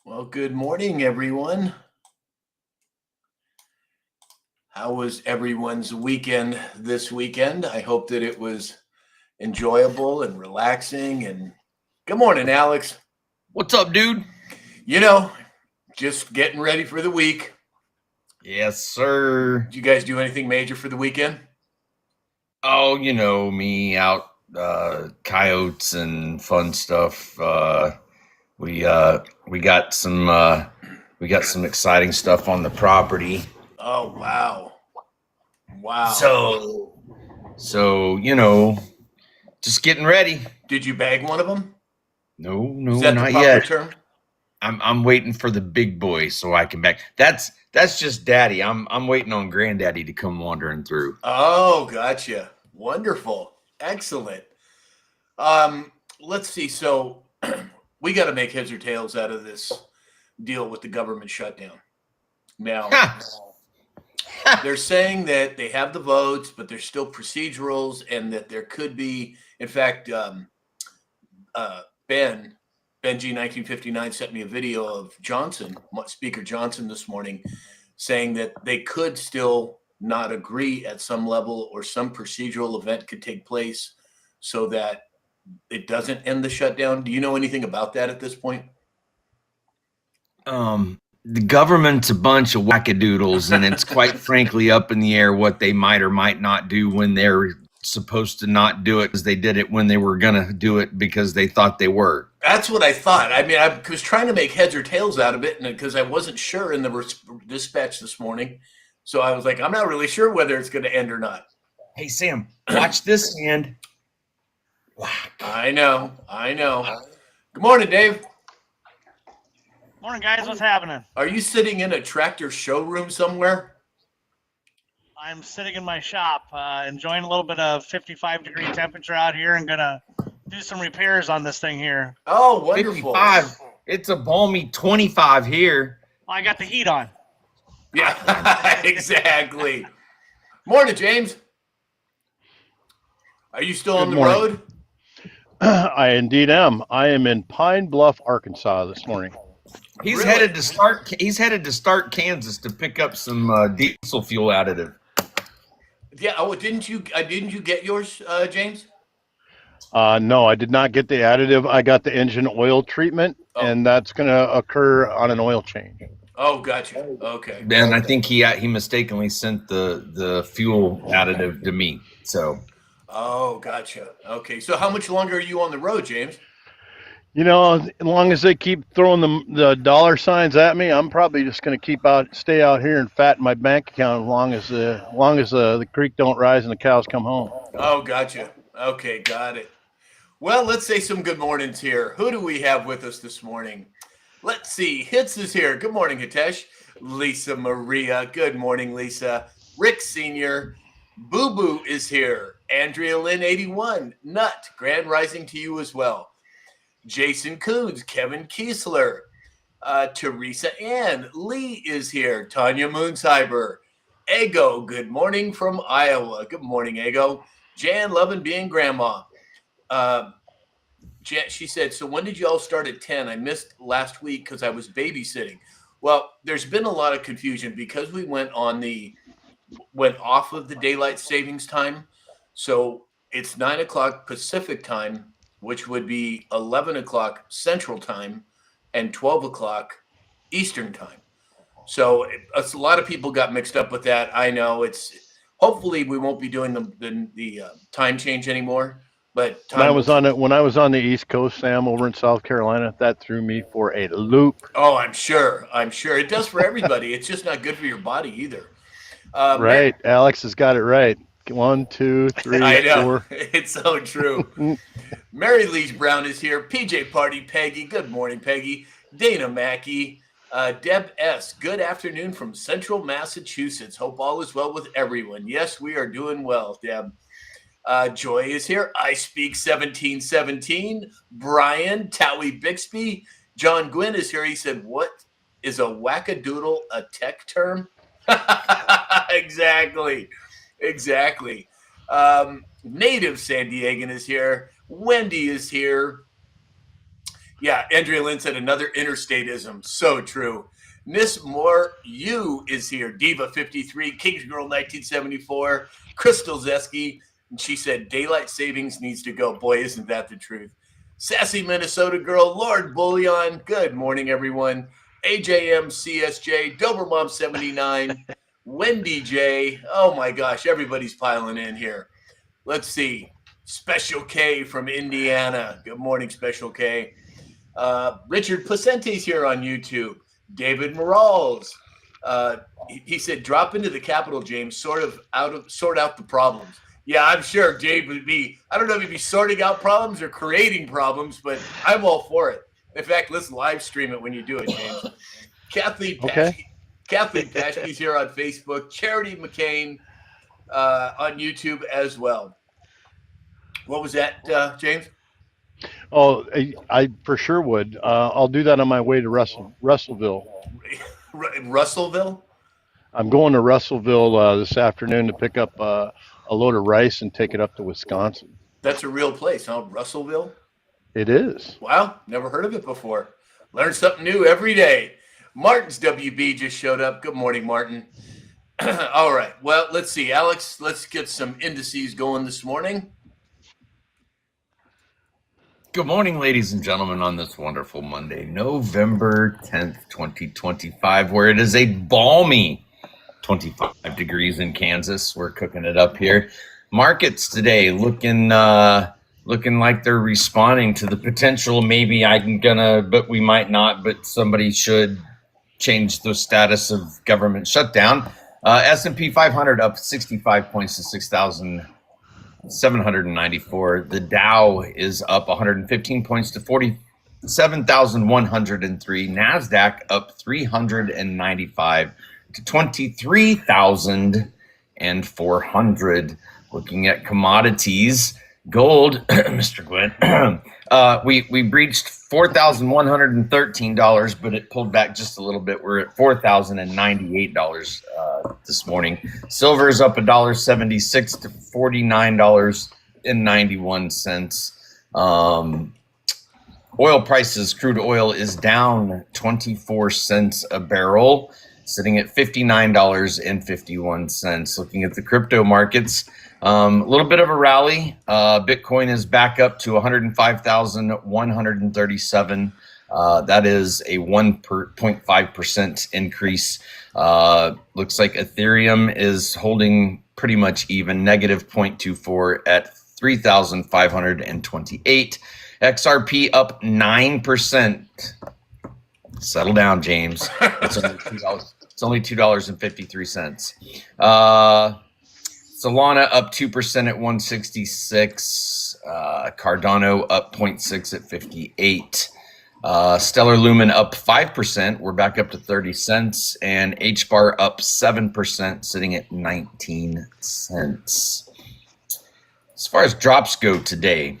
Well, good morning, everyone. How was everyone's weekend this weekend? I hope that it was enjoyable and relaxing. And good morning, Alex. What's up, dude? You know, just getting ready for the week. Yes, sir. Did you guys do anything major for the weekend? Oh, you know me out coyotes and fun stuff. We got some exciting stuff on the property. Oh, wow. Wow. So just getting ready. Did you bag one of them? No, Is that the not proper yet. term? I'm waiting for the big boy so I can back. That's just daddy. I'm waiting on granddaddy to come wandering through. Oh, gotcha. Wonderful. Excellent. Let's see. So we got to make heads or tails out of this deal with the government shutdown. Now, they're saying that they have the votes, but there's still procedurals, and that there could be, in fact, Benji 1959 sent me a video of Johnson, Speaker Johnson, this morning, saying that they could still not agree at some level, or some procedural event could take place so that it doesn't end the shutdown. Do you know anything about that at this point? The government's a bunch of wackadoodles, and it's quite frankly up in the air what they might or might not do when they're supposed to not do it, because they did it when they were going to do it because they thought they were. That's what I thought. I mean, I was trying to make heads or tails out of it, because I wasn't sure in the dispatch this morning. So I was like, I'm not really sure whether it's going to end or not. Hey, Sam, watch this hand. I know. Good morning, Dave. Morning, guys. What's happening? Are you sitting in a tractor showroom somewhere? I'm sitting in my shop, enjoying a little bit of 55-degree temperature out here, and gonna do some repairs on this thing here. Oh, wonderful. 55. It's a balmy 25 here. Well, I got the heat on. Yeah, exactly. Morning, James. Are you still on the road? I indeed am. I am in Pine Bluff, Arkansas this morning. He's headed to start Kansas to pick up some diesel fuel additive. Yeah. Oh, didn't you get yours, James? No, I did not get the additive. I got the engine oil treatment, and that's going to occur on an oil change. Oh, gotcha. Okay. Ben, I think he mistakenly sent the fuel additive to me. So. Oh, gotcha. Okay. So how much longer are you on the road, James? You know, as long as they keep throwing the dollar signs at me, I'm probably just going to stay out here and fatten my bank account as long as the creek don't rise and the cows come home. Oh, gotcha. Okay, got it. Well, let's say some good mornings here. Who do we have with us this morning? Let's see. Hits is here. Good morning, Hitesh. Lisa Maria. Good morning, Lisa. Rick Sr. Boo Boo is here. Andrea Lynn 81. Nut. Grand rising to you as well. Jason Coons. Kevin Kiesler. Teresa Ann. Lee is here. Tanya Mooncyber. Ego. Good morning from Iowa. Good morning, Ego. Jan loving being grandma. She said, so when did you all start at 10? I missed last week because I was babysitting. Well, there's been a lot of confusion because we went off of the daylight savings time. So it's 9 o'clock Pacific time, which would be 11 o'clock Central time and 12 o'clock Eastern time. So a lot of people got mixed up with that. I know hopefully we won't be doing the time change anymore. But when I was on the East Coast, Sam, over in South Carolina, that threw me for a loop. Oh, I'm sure it does for everybody. It's just not good for your body either. Right, Alex has got it right. 1, 2, 3, I know. 4. It's so true. Mary Lee Brown is here. PJ Party, Peggy. Good morning, Peggy. Dana Mackey. Deb S. Good afternoon from Central Massachusetts. Hope all is well with everyone. Yes, we are doing well, Deb. Joy is here. I speak 1717. Brian, Towie Bixby. John Gwynn is here. He said, what is a wackadoodle a tech term? Exactly. Native San Diegan is here. Wendy is here. Yeah, Andrea Lynn said another interstateism. So true. Nis Moore, you is here. Diva 53, Kings Girl 1974, Crystal Zeski, and she said daylight savings needs to go. Boy, isn't that the truth. Sassy Minnesota girl, Lord Bullion. Good morning, everyone. AJM CSJ, Dobermom 79, Wendy J. Oh my gosh, everybody's piling in here. Let's see. Special K from Indiana. Good morning, Special K. Richard Placente's here on YouTube. David Morales. He said, drop into the Capitol, James, sort out the problems. Yeah, I'm sure James would be, I don't know if he'd be sorting out problems or creating problems, but I'm all for it. In fact, let's live stream it when you do it, James. Kathleen Paschke's here on Facebook. Charity McCain on YouTube as well. What was that, James? Oh, I for sure would. I'll do that on my way to Russellville. Russellville? I'm going to Russellville this afternoon to pick up a load of rice and take it up to Wisconsin. That's a real place, huh? Russellville? It is. Wow, never heard of it before. Learn something new every day. Martin's WB just showed up. Good morning, Martin. All right, well, let's see. Alex, let's get some indices going this morning. Good morning, ladies and gentlemen, on this wonderful Monday, November 10th, 2025, where it is a balmy 25 degrees in Kansas. We're cooking it up here. Markets today looking like they're responding to the potential. Maybe but we might not, but somebody should change the status of government shutdown. S&P 500 up 65 points to 6,794. The Dow is up 115 points to 47,103. NASDAQ up 395 to 23,400. Looking at commodities, gold, Mr. Gwynn, we breached $4,113, but it pulled back just a little bit. We're at $4,098 this morning. Silver is up $1.76 to $49.91. Oil prices, crude oil is down 24 cents a barrel, sitting at $59.51. Looking at the crypto markets, a little bit of a rally. Bitcoin is back up to 105,137. That is a 1.5% increase. Looks like Ethereum is holding pretty much even, negative 0.24 at 3,528. XRP up 9%. Settle down, James. It's only $2.53. Solana up 2% at 166. Cardano up 0.6 at 58. Stellar Lumen up 5%. We're back up to 30 cents. And HBAR up 7%, sitting at 19 cents. As far as drops go today,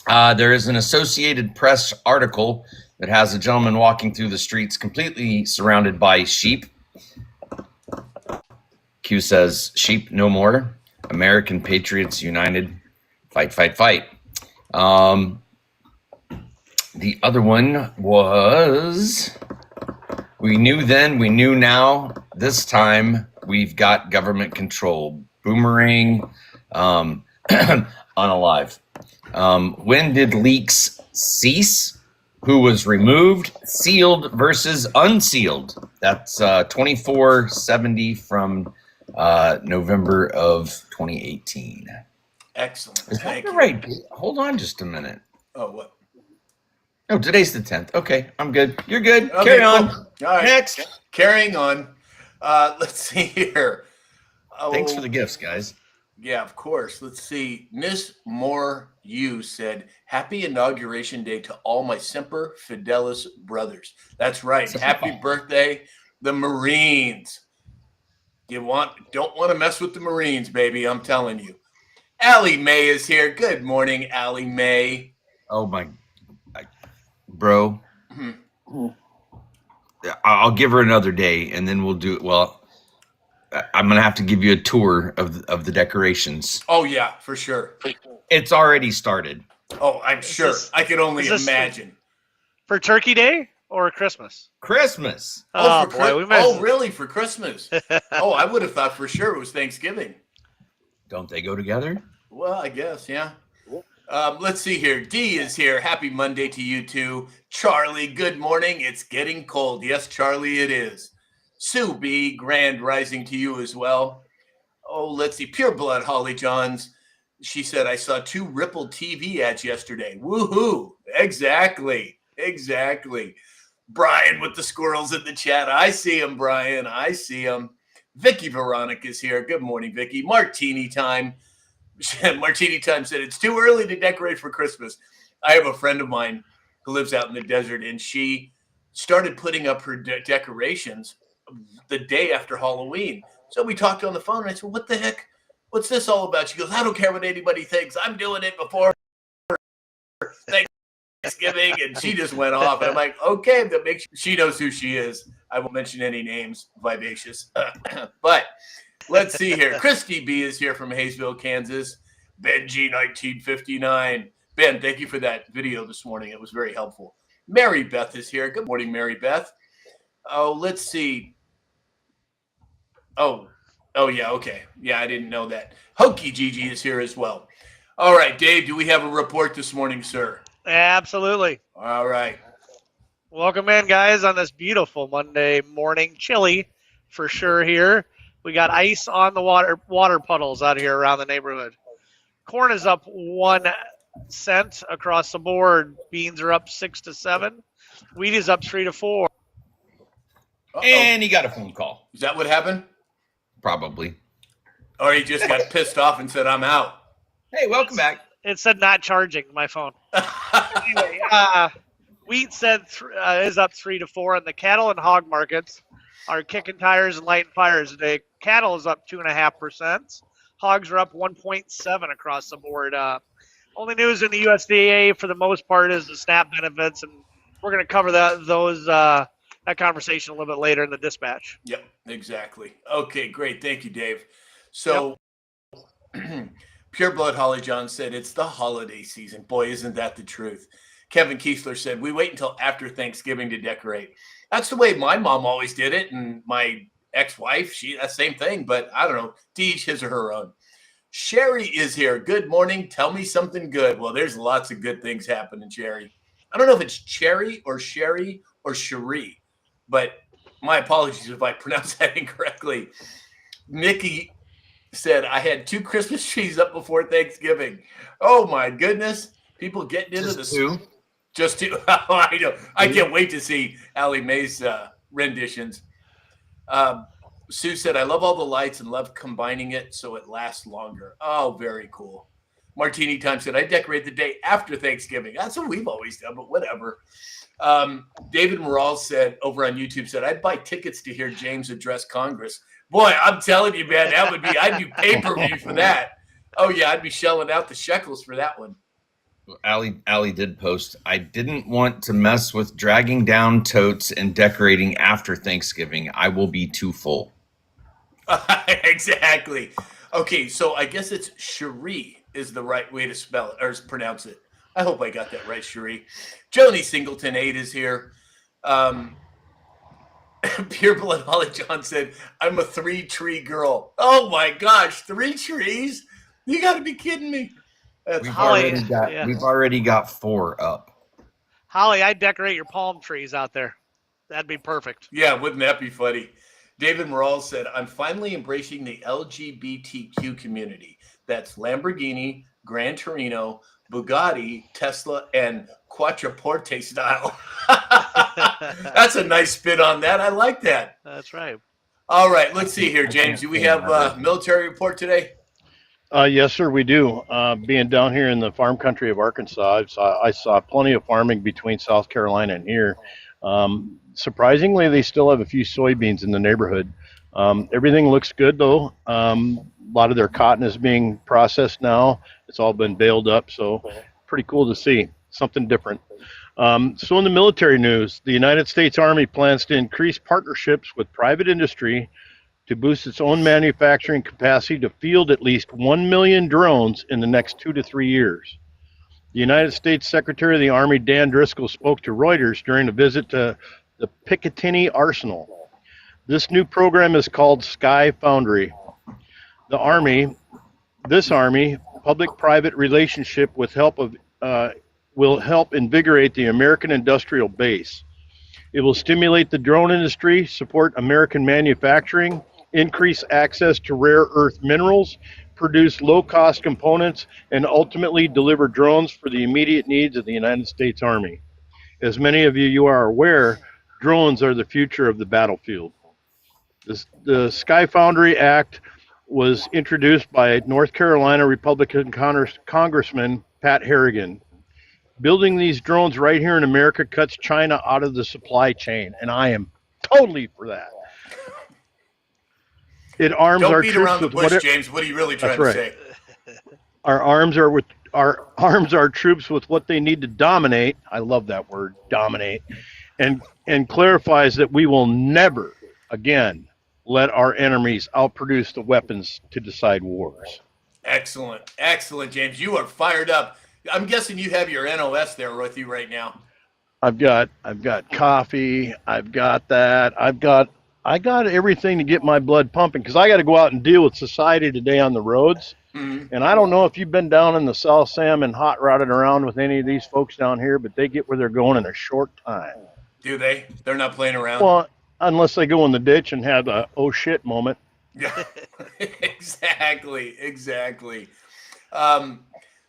there is an Associated Press article that has a gentleman walking through the streets completely surrounded by sheep. Q says, sheep no more. American Patriots United. Fight, fight, fight. The other one was, we knew then, we knew now. This time, we've got government control. Boomerang, unalive. When did leaks cease? Who was removed? Sealed versus unsealed. That's 2470 from November of 2018. Excellent. Is that Thank the you. right? Hold on just a minute. Oh, what? Oh, today's the 10th. Okay, I'm good. You're good. Okay, Carry on. cool. All right. Next. Carrying on. Let's see here. Thanks for the gifts, guys. Yeah, of course. Let's see. Miss Moore, you said, happy inauguration day to all my Semper Fidelis brothers. That's right. Happy birthday, the Marines. Don't want to mess with the Marines, baby. I'm telling you. Allie Mae is here. Good morning, Allie Mae. Oh my, bro. I'll give her another day, and then we'll do it. Well, I'm gonna have to give you a tour of the decorations. Oh yeah, for sure. It's already started. Oh, I'm sure. I could only imagine. For Turkey Day or Christmas? Christmas. Oh, Boy, we might. oh, really? For Christmas? Oh, I would have thought for sure it was Thanksgiving. Don't they go together? Well, I guess, yeah. Let's see here. D is here. Happy Monday to you too. Charlie, good morning. It's getting cold. Yes, Charlie, it is. Sue B, grand rising to you as well. Oh, let's see. Pure Blood Holly Johns. She said, I saw 2 Ripple TV ads yesterday. Woohoo. Exactly. Brian with the squirrels in the chat. I see him, Brian. I see him. Vicky Veronica is here. Good morning, Vicky. Martini time. Martini time said, it's too early to decorate for Christmas. I have a friend of mine who lives out in the desert, and she started putting up her decorations the day after Halloween. So we talked on the phone, and I said, what the heck? What's this all about? She goes, I don't care what anybody thinks. I'm doing it before Thanksgiving. And she just went off. And I'm like, okay, that makes she knows who she is. I won't mention any names, Vivacious. But let's see here. Christy B is here from Hayesville, Kansas. Benji 1959. Ben, thank you for that video this morning. It was very helpful. Mary Beth is here. Good morning, Mary Beth. Oh, let's see. Oh, yeah, okay. Yeah, I didn't know that. Hokey Gigi is here as well. All right, Dave, do we have a report this morning, sir? Absolutely. All right. Welcome in, guys, on this beautiful Monday morning. Chilly for sure here. We got ice on the water puddles out here around the neighborhood. Corn is up 1 cent across the board. Beans are up 6 to 7. Wheat is up 3 to 4. And he got a phone call. Is that what happened? Probably. Or he just got pissed off and said, I'm out. Hey, welcome back. It said not charging my phone. Anyway, wheat said is up 3 to 4, and the cattle and hog markets are kicking tires and lighting fires today. Cattle is up 2.5%. Hogs are up 1.7 across the board. Only news in the USDA for the most part is the SNAP benefits, and we're going to cover that conversation a little bit later in the dispatch. Yep, exactly. Okay, great. Thank you, Dave. So, Pure Blood Holly John said, it's the holiday season. Boy, isn't that the truth. Kevin Kiesler said, we wait until after Thanksgiving to decorate. That's the way my mom always did it, and my ex-wife, that same thing, but I don't know, to each his or her own. Sherry is here. Good morning. Tell me something good. Well, there's lots of good things happening, Sherry. I don't know if it's Cherry or Sherry or Cherie, but my apologies if I pronounced that incorrectly. Nikki said, I had 2 Christmas trees up before Thanksgiving. Oh, my goodness. People getting into this. Just 2. Oh, I know. I can't wait to see Allie Mae's renditions. Sue said, I love all the lights and love combining it so it lasts longer. Oh, very cool. Martini Time said, I decorate the day after Thanksgiving. That's what we've always done, but whatever. David Morales said over on YouTube said, I'd buy tickets to hear James address Congress. Boy, I'm telling you, man, I'd do pay-per-view for that. Oh, yeah, I'd be shelling out the shekels for that one. Allie did post, I didn't want to mess with dragging down totes and decorating after Thanksgiving. I will be too full. Exactly. Okay, so I guess it's Cherie is the right way to spell it or pronounce it. I hope I got that right, Cherie. Joni Singleton 8 is here. Pure Blood Holly John said, I'm a 3-tree girl. Oh my gosh, 3 trees? You got to be kidding me. We've already got 4 up. Holly, I'd decorate your palm trees out there. That'd be perfect. Yeah, wouldn't that be funny? David Morales said, I'm finally embracing the LGBTQ community. That's Lamborghini, Gran Torino, Bugatti, Tesla, and Quattroporte style. That's a nice spin on that. I like that. That's right. All right, let's see here, James. Do we have a military report today? Yes, sir, we do. Being down here in the farm country of Arkansas, I saw plenty of farming between South Carolina and here. Surprisingly, they still have a few soybeans in the neighborhood. Everything looks good, though. A lot of their cotton is being processed now. It's all been baled up, so pretty cool to see. Something different. So in the military news, the United States Army plans to increase partnerships with private industry to boost its own manufacturing capacity to field at least 1 million drones in the next 2 to 3 years. The United States Secretary of the Army, Dan Driscoll, spoke to Reuters during a visit to the Picatinny Arsenal. This new program is called Sky Foundry. This Army public-private relationship will help invigorate the American industrial base. It will stimulate the drone industry, support American manufacturing, increase access to rare earth minerals, produce low-cost components, and ultimately deliver drones for the immediate needs of the United States Army. As many of you are aware, drones are the future of the battlefield. The Sky Foundry Act was introduced by North Carolina Republican Congressman Pat Harrigan. Building these drones right here in America cuts China out of the supply chain, and I am totally for that. It arms Don't our beat troops around the with bush, what James. What are you really trying That's to right. say? arms our troops with what they need to dominate. I love that word, dominate, and clarifies that we will never again let our enemies outproduce the weapons to decide wars. Excellent. Excellent, James. You are fired up. I'm guessing you have your NOS there with you right now. I've got coffee. I've got that. I got everything to get my blood pumping because I got to go out and deal with society today on the roads. Mhm. And I don't know if you've been down in the South Sam and hot rodded around with any of these folks down here, but they get where they're going in a short time. Do they? They're not playing around? Well, unless they go in the ditch and have a oh shit moment. Yeah, exactly.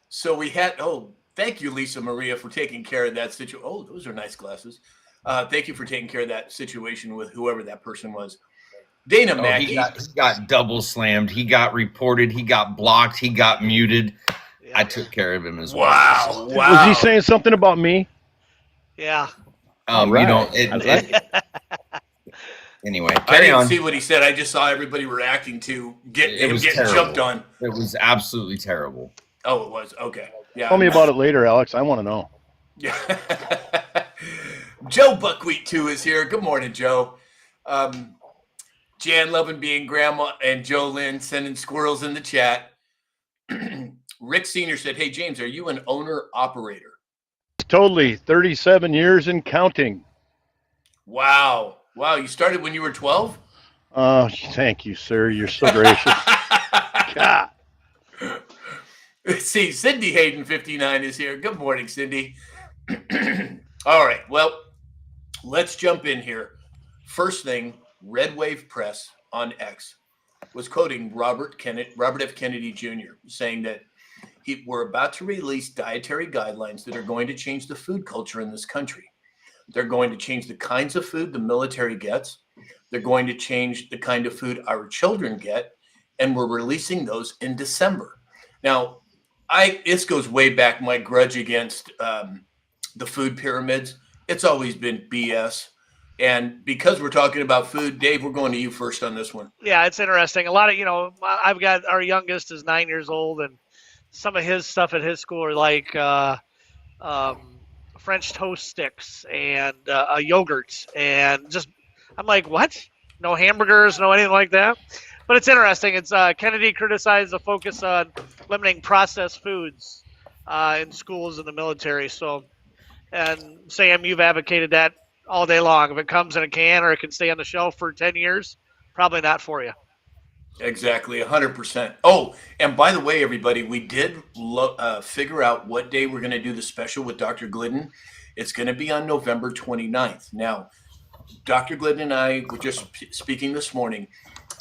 So we had, thank you, Lisa Maria, for taking care of that situation. Oh, those are nice glasses. Thank you for taking care of that situation with whoever that person was. Dana Mackey. He got double slammed. He got reported. He got blocked. He got muted. Yeah. I took care of him as well. Wow. Was he saying something about me? Yeah. Right. You know, anyway, carry I didn't on. see what he said. I just saw everybody reacting to It was getting terrible. jumped on. It was absolutely terrible. Oh, it was. Okay. Yeah. Tell me about it later, Alex. I want to know. Yeah. Joe Buckwheat 2 is here. Good morning, Joe. Jan loving being grandma and Joe Lynn sending squirrels in the chat. Rick Sr. said, hey, James, are you an owner-operator? Totally. 37 years and counting. Wow. You started when you were 12? Oh, thank you, sir. You're so gracious. God. See, Cindy Hayden 59 is here. Good morning, Cindy. All right. Well, let's jump in here. First thing, Red Wave Press on X was quoting Robert F. Kennedy Jr., saying that we're about to release dietary guidelines that are going to change the food culture in this country. They're going to change the kinds of food the military gets. They're going to change the kind of food our children get. And we're releasing those in December. Now, this goes way back, my grudge against the food pyramids. It's always been BS. And because we're talking about food, Dave, we're going to you first on this one. Yeah, it's interesting. A lot of, I've got our youngest is 9 years old, and some of his stuff at his school are like French toast sticks and yogurts. And just, I'm like, what? No hamburgers, no anything like that? But it's interesting. It's Kennedy criticized the focus on limiting processed foods in schools and the military. So, and Sam, you've advocated that all day long. If it comes in a can or it can stay on the shelf for 10 years, probably not for you. Exactly, 100%. Oh, and by the way, everybody, we did figure out what day we're going to do the special with Dr. Glidden. It's going to be on November 29th. Now, Dr. Glidden and I were just speaking this morning.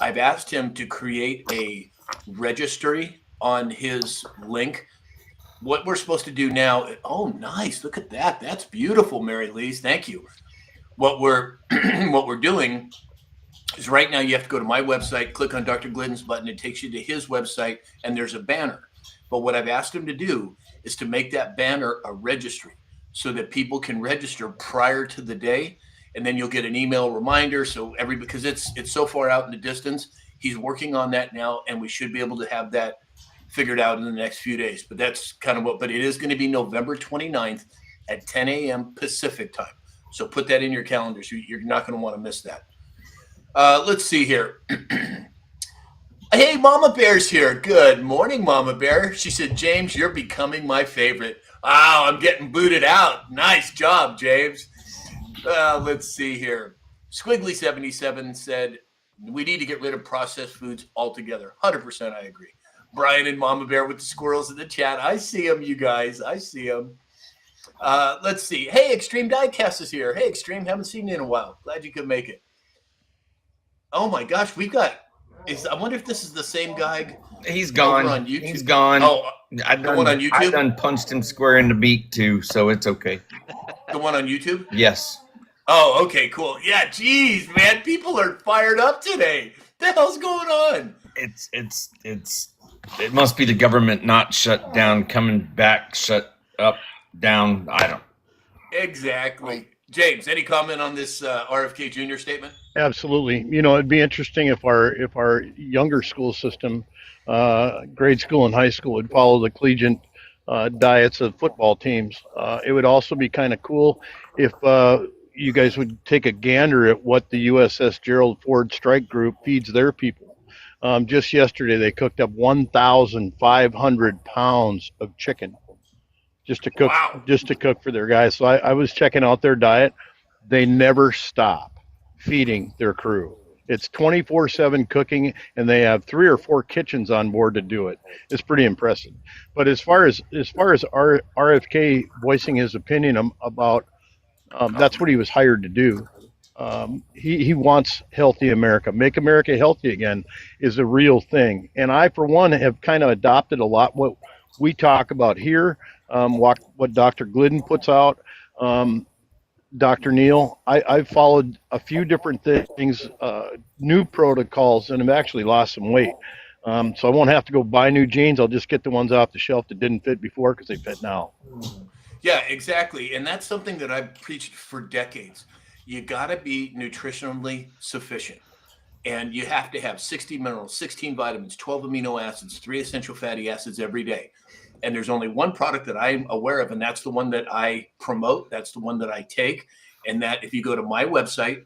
I've asked him to create a registry on his link. What we're supposed to do now, oh, nice. Look at that. That's beautiful, Mary Louise. Thank you. What we're doing is right now you have to go to my website, click on Dr. Glidden's button. It takes you to his website, and there's a banner. But what I've asked him to do is to make that banner a registry so that people can register prior to the day, and then you'll get an email reminder. So because it's so far out in the distance, he's working on that now, and we should be able to have that figured out in the next few days. But that's kind of but it is going to be November 29th at 10 a.m. Pacific time. So put that in your calendars. You're not going to want to miss that. Let's see here. Hey, Mama Bear's here. Good morning, Mama Bear. She said, James, you're becoming my favorite. Wow, I'm getting booted out. Nice job, James. Let's see here. Squiggly77 said, we need to get rid of processed foods altogether. 100% I agree. Brian and Mama Bear with the squirrels in the chat. I see them, you guys. I see them. Let's see. Hey, Extreme Diecast is here. Hey, Extreme, haven't seen you in a while. Glad you could make it. Oh my gosh, we've got. I wonder if this is the same guy. He's gone. On YouTube. He's gone. Oh, I the one on YouTube. I done punched him square in the beak too, so it's okay. The one on YouTube. Yes. Oh, okay, cool. Yeah, geez, man, people are fired up today. The hell's going on? It must be the government not shut down, coming back, shut up, down. I don't. Exactly. James, any comment on this RFK Jr. statement? Absolutely. You know, it'd be interesting if our younger school system, grade school and high school, would follow the collegiate diets of football teams. It would also be kind of cool if you guys would take a gander at what the USS Gerald Ford Strike Group feeds their people. Just yesterday, they cooked up 1,500 pounds of chicken just to cook, for their guys. So I was checking out their diet. They never stop feeding their crew. It's 24/7 cooking, and they have 3 or 4 kitchens on board to do it. It's pretty impressive. But as far as RFK voicing his opinion about, that's what he was hired to do. He wants healthy America. Make America healthy again is a real thing. And I, for one, have kind of adopted a lot what we talk about here, what Dr. Glidden puts out. Dr. Neal, I've followed a few different things, new protocols, and have actually lost some weight. So I won't have to go buy new jeans. I'll just get the ones off the shelf that didn't fit before because they fit now. Yeah, exactly. And that's something that I've preached for decades. You got to be nutritionally sufficient. And you have to have 60 minerals, 16 vitamins, 12 amino acids, 3 essential fatty acids every day. And there's only one product that I'm aware of, and that's the one that I promote. That's the one that I take. And that if you go to my website,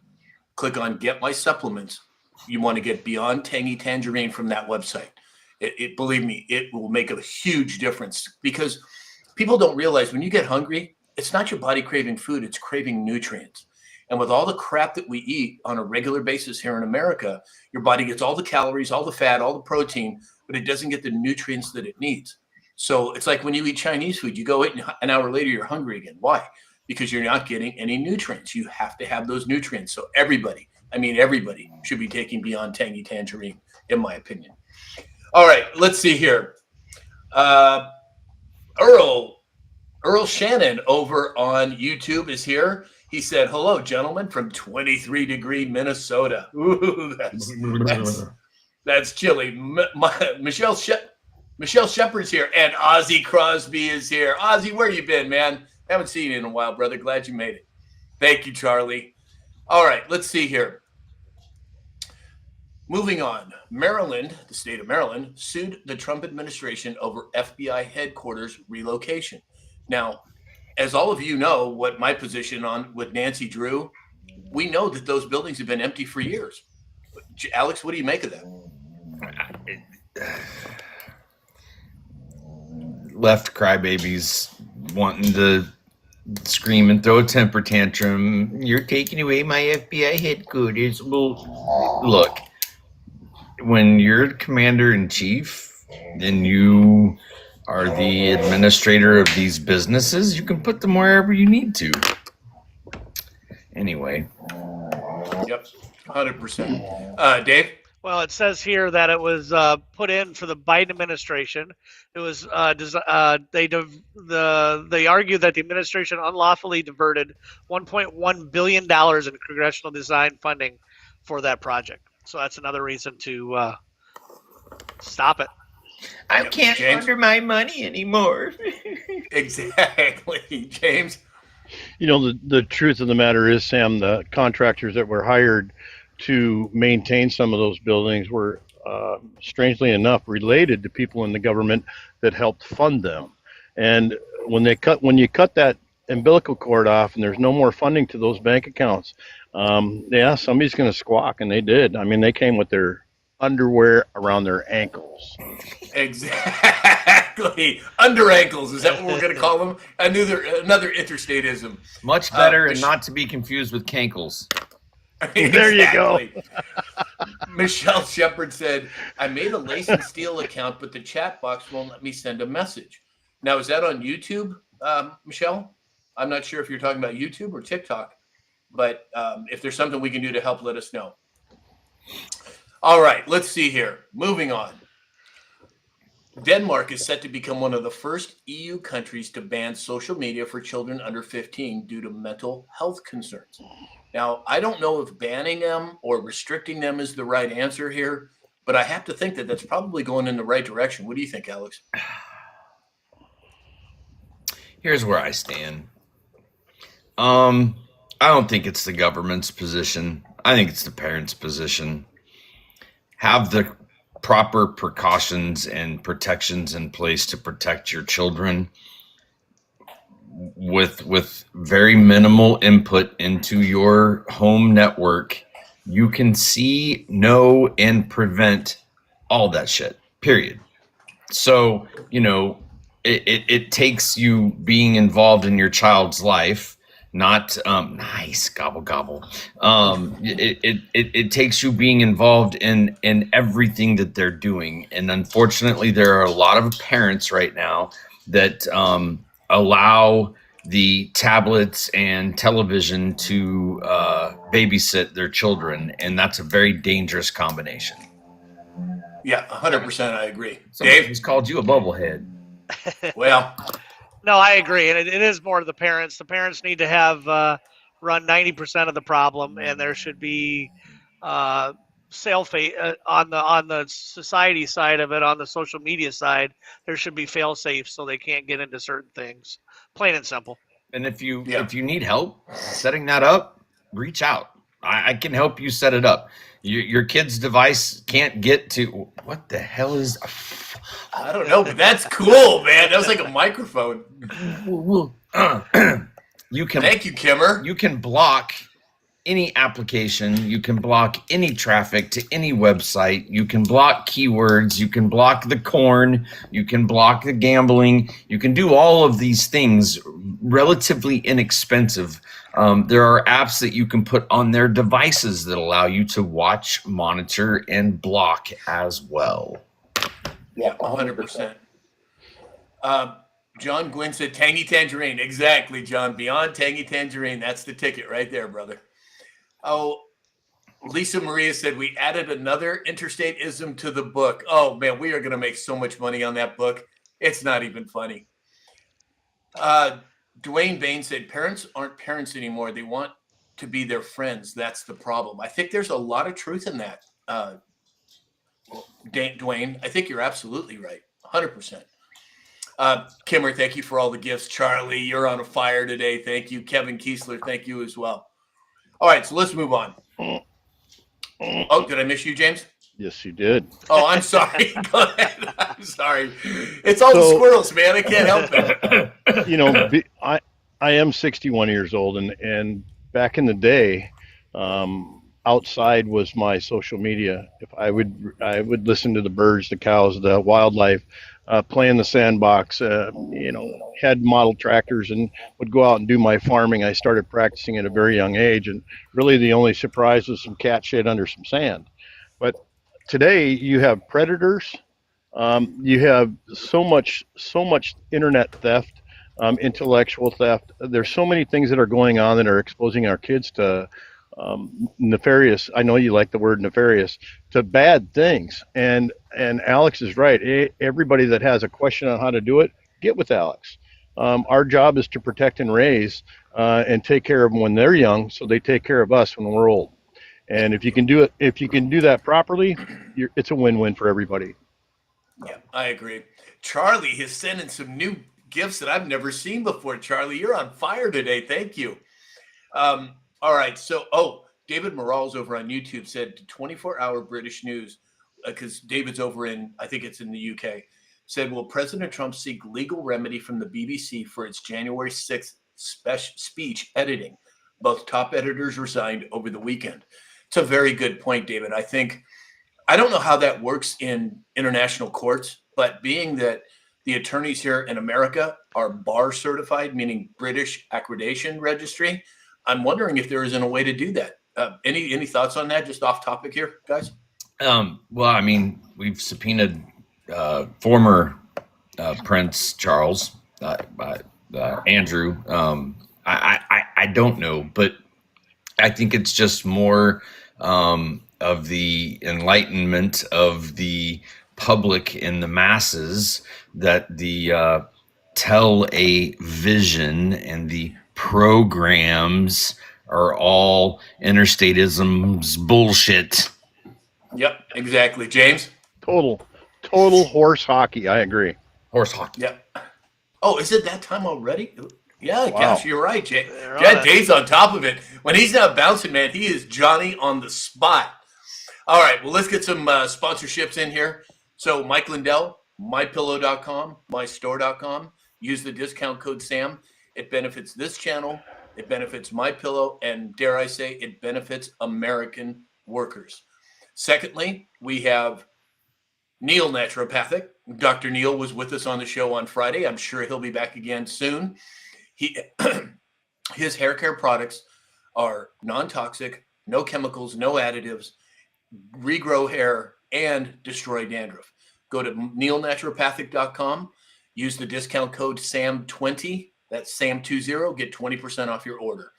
click on Get My Supplements, you want to get Beyond Tangy Tangerine from that website. Believe me, it will make a huge difference because people don't realize when you get hungry, it's not your body craving food, it's craving nutrients. And with all the crap that we eat on a regular basis here in America, your body gets all the calories, all the fat, all the protein, but it doesn't get the nutrients that it needs. So it's like when you eat Chinese food, you go eat and an hour later, you're hungry again. Why? Because you're not getting any nutrients. You have to have those nutrients. So everybody should be taking Beyond Tangy Tangerine, in my opinion. All right, let's see here. Earl Shannon over on YouTube is here. He said, hello, gentlemen, from 23-degree Minnesota. Ooh, that's chilly. Michelle Shepard's here, and Ozzy Crosby is here. Ozzy, where you been, man? Haven't seen you in a while, brother. Glad you made it. Thank you, Charlie. All right, let's see here. Moving on. Maryland, the state of Maryland, sued the Trump administration over FBI headquarters relocation. Now, as all of you know, what my position on with Nancy Drew, we know that those buildings have been empty for years. Alex, what do you make of that? Left crybabies wanting to scream and throw a temper tantrum. You're taking away my FBI headquarters. Well, look, when you're commander in chief and you are the administrator of these businesses, you can put them wherever you need to. Anyway. Yep, 100%. Dave? Well, it says here that it was put in for the Biden administration. It was they argue that the administration unlawfully diverted $1.1 billion in congressional design funding for that project. So that's another reason to stop it. I can't launder my money anymore. Exactly. James? You know, the truth of the matter is, Sam, the contractors that were hired to maintain some of those buildings were, strangely enough, related to people in the government that helped fund them. And when you cut that umbilical cord off and there's no more funding to those bank accounts, somebody's going to squawk, and they did. I mean, they came with their underwear around their ankles. Exactly. Under ankles. Is that what we're going to call them? Another interstateism. Much better and Mich- not to be confused with cankles. There you go. Exactly. Michelle Shepard said, I made a Lace and Steel account, but the chat box won't let me send a message. Now, is that on YouTube, Michelle? I'm not sure if you're talking about YouTube or TikTok, but if there's something we can do to help, let us know. All right, let's see here. Moving on. Denmark is set to become one of the first EU countries to ban social media for children under 15 due to mental health concerns. Now, I don't know if banning them or restricting them is the right answer here, but I have to think that that's probably going in the right direction. What do you think, Alex? Here's where I stand. I don't think it's the government's position. I think it's the parents' position. Have the proper precautions and protections in place to protect your children with very minimal input into your home network. You can see, know, and prevent all that shit, period. So, it takes you being involved in your child's life, not nice gobble gobble. It takes you being involved in everything that they're doing, and unfortunately, there are a lot of parents right now that allow the tablets and television to babysit their children, and that's a very dangerous combination. Yeah, 100%. I agree. Somebody Dave? just called you a bubblehead. Well, No, I agree, and it is more to the parents. The parents need to have run 90% of the problem, and there should be on the society side of it, on the social media side, there should be fail safe so they can't get into certain things. Plain and simple. And if you Yeah. need help setting that up, reach out. I can help you set it up. Your kid's device can't get to what the hell is? I don't know, but that's cool, man. That was like a microphone. You can Thank you, Kimmer. you can block any application. You can block any traffic to any website. You can block keywords. You can block the corn. You can block the gambling. You can do all of these things relatively inexpensive. There are apps that you can put on their devices that allow you to watch, monitor, and block as well. Yeah, 100%. John Gwynn said Tangy Tangerine. Exactly, John. Beyond Tangy Tangerine. That's the ticket right there, brother. Oh, Lisa Maria said we added another interstate-ism to the book. Oh, man, we are going to make so much money on that book. It's not even funny. Dwayne Bain said parents aren't parents anymore. They want to be their friends. That's the problem. I think there's a lot of truth in that, Dwayne. I think you're absolutely right. 100%. Kimmer, thank you for all the gifts. Charlie, you're on a fire today. Thank you. Kevin Kiesler, thank you as well. All right, so let's move on. Oh, did I miss you, James? Yes, you did. Oh, I'm sorry. Go ahead. I'm sorry. It's all the squirrels, man. I can't help it. I am 61 years old, and back in the day, outside was my social media. If I would listen to the birds, the cows, the wildlife, play in the sandbox. Had model tractors and would go out and do my farming. I started practicing at a very young age, and really the only surprise was some cat shit under some sand. But today you have predators. You have so much internet theft, intellectual theft. There's so many things that are going on that are exposing our kids to nefarious. I know you like the word nefarious, to bad things. And Alex is right. Everybody that has a question on how to do it, get with Alex. Our job is to protect and raise and take care of them when they're young, so they take care of us when we're old. And if you can do that properly, it's a win-win for everybody. Yeah, I agree. Charlie is sending some new gifts that I've never seen before. Charlie, you're on fire today. Thank you. All right. So, David Morales over on YouTube said 24-hour British news, because David's over in, I think it's in the UK, said, will President Trump seek legal remedy from the BBC for its January 6th speech editing? Both top editors resigned over the weekend. It's a very good point, David. I think I don't know how that works in international courts, but being that the attorneys here in America are bar certified, meaning British Accreditation Registry, I'm wondering if there isn't a way to do that. Any thoughts on that? Just off topic here, guys. Well, I mean, we've subpoenaed former Prince Charles, Andrew. I don't know, but I think it's just more of the enlightenment of the public and the masses that the tell a vision and the programs are all interstatism's bullshit. Yep, exactly. James? Total horse hockey. I agree. Horse hockey. Yep. Oh, is it that time already? Yeah, Wow. gosh, you're right, Jay. They're on Yeah, it. Dave's on top of it. When he's not bouncing, man, he is Johnny on the spot. All right, well, let's get some sponsorships in here. So, Mike Lindell, mypillow.com, mystore.com. Use the discount code SAM. It benefits this channel. It benefits My Pillow, and dare I say, it benefits American workers. Secondly, we have Neil Naturopathic. Dr. Neil was with us on the show on Friday. I'm sure he'll be back again soon. His hair care products are non-toxic, no chemicals, no additives, regrow hair, and destroy dandruff. Go to neilnaturopathic.com. Use the discount code SAM20. That's SAM20. Get 20% off your order.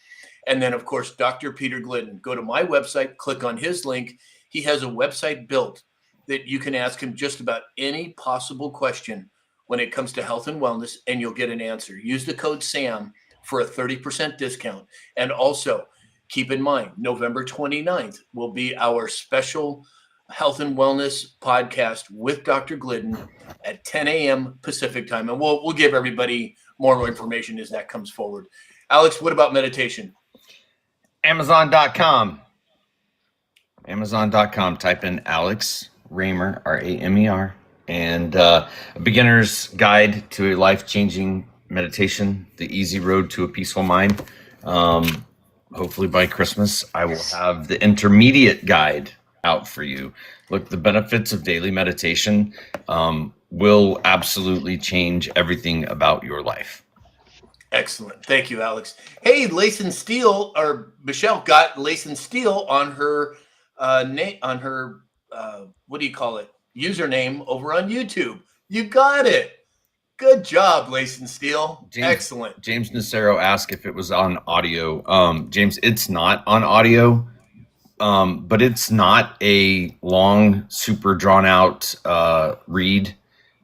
And then, of course, Dr. Peter Glidden. Go to my website, click on his link. He has a website built that you can ask him just about any possible question when it comes to health and wellness, and you'll get an answer. Use the code SAM for a 30% discount. And also, keep in mind, November 29th will be our special health and wellness podcast with Dr. Glidden at 10 a.m. Pacific time. And we'll give everybody more information as that comes forward. Alex, what about meditation? Amazon.com. Amazon.com. Type in Alex Ramer, Ramer, and a beginner's guide to a life-changing meditation, the easy road to a peaceful mind. Hopefully by Christmas, I will have the intermediate guide out for you. Look, the benefits of daily meditation will absolutely change everything about your life. Excellent. Thank you, Alex. Hey, Layson Steele, or Michelle got Layson Steele on her name, on her, what do you call it? Username over on YouTube. You got it. Good job, Layson Steele. Excellent. James Nacero asked if it was on audio. James, it's not on audio, but it's not a long, super drawn out read.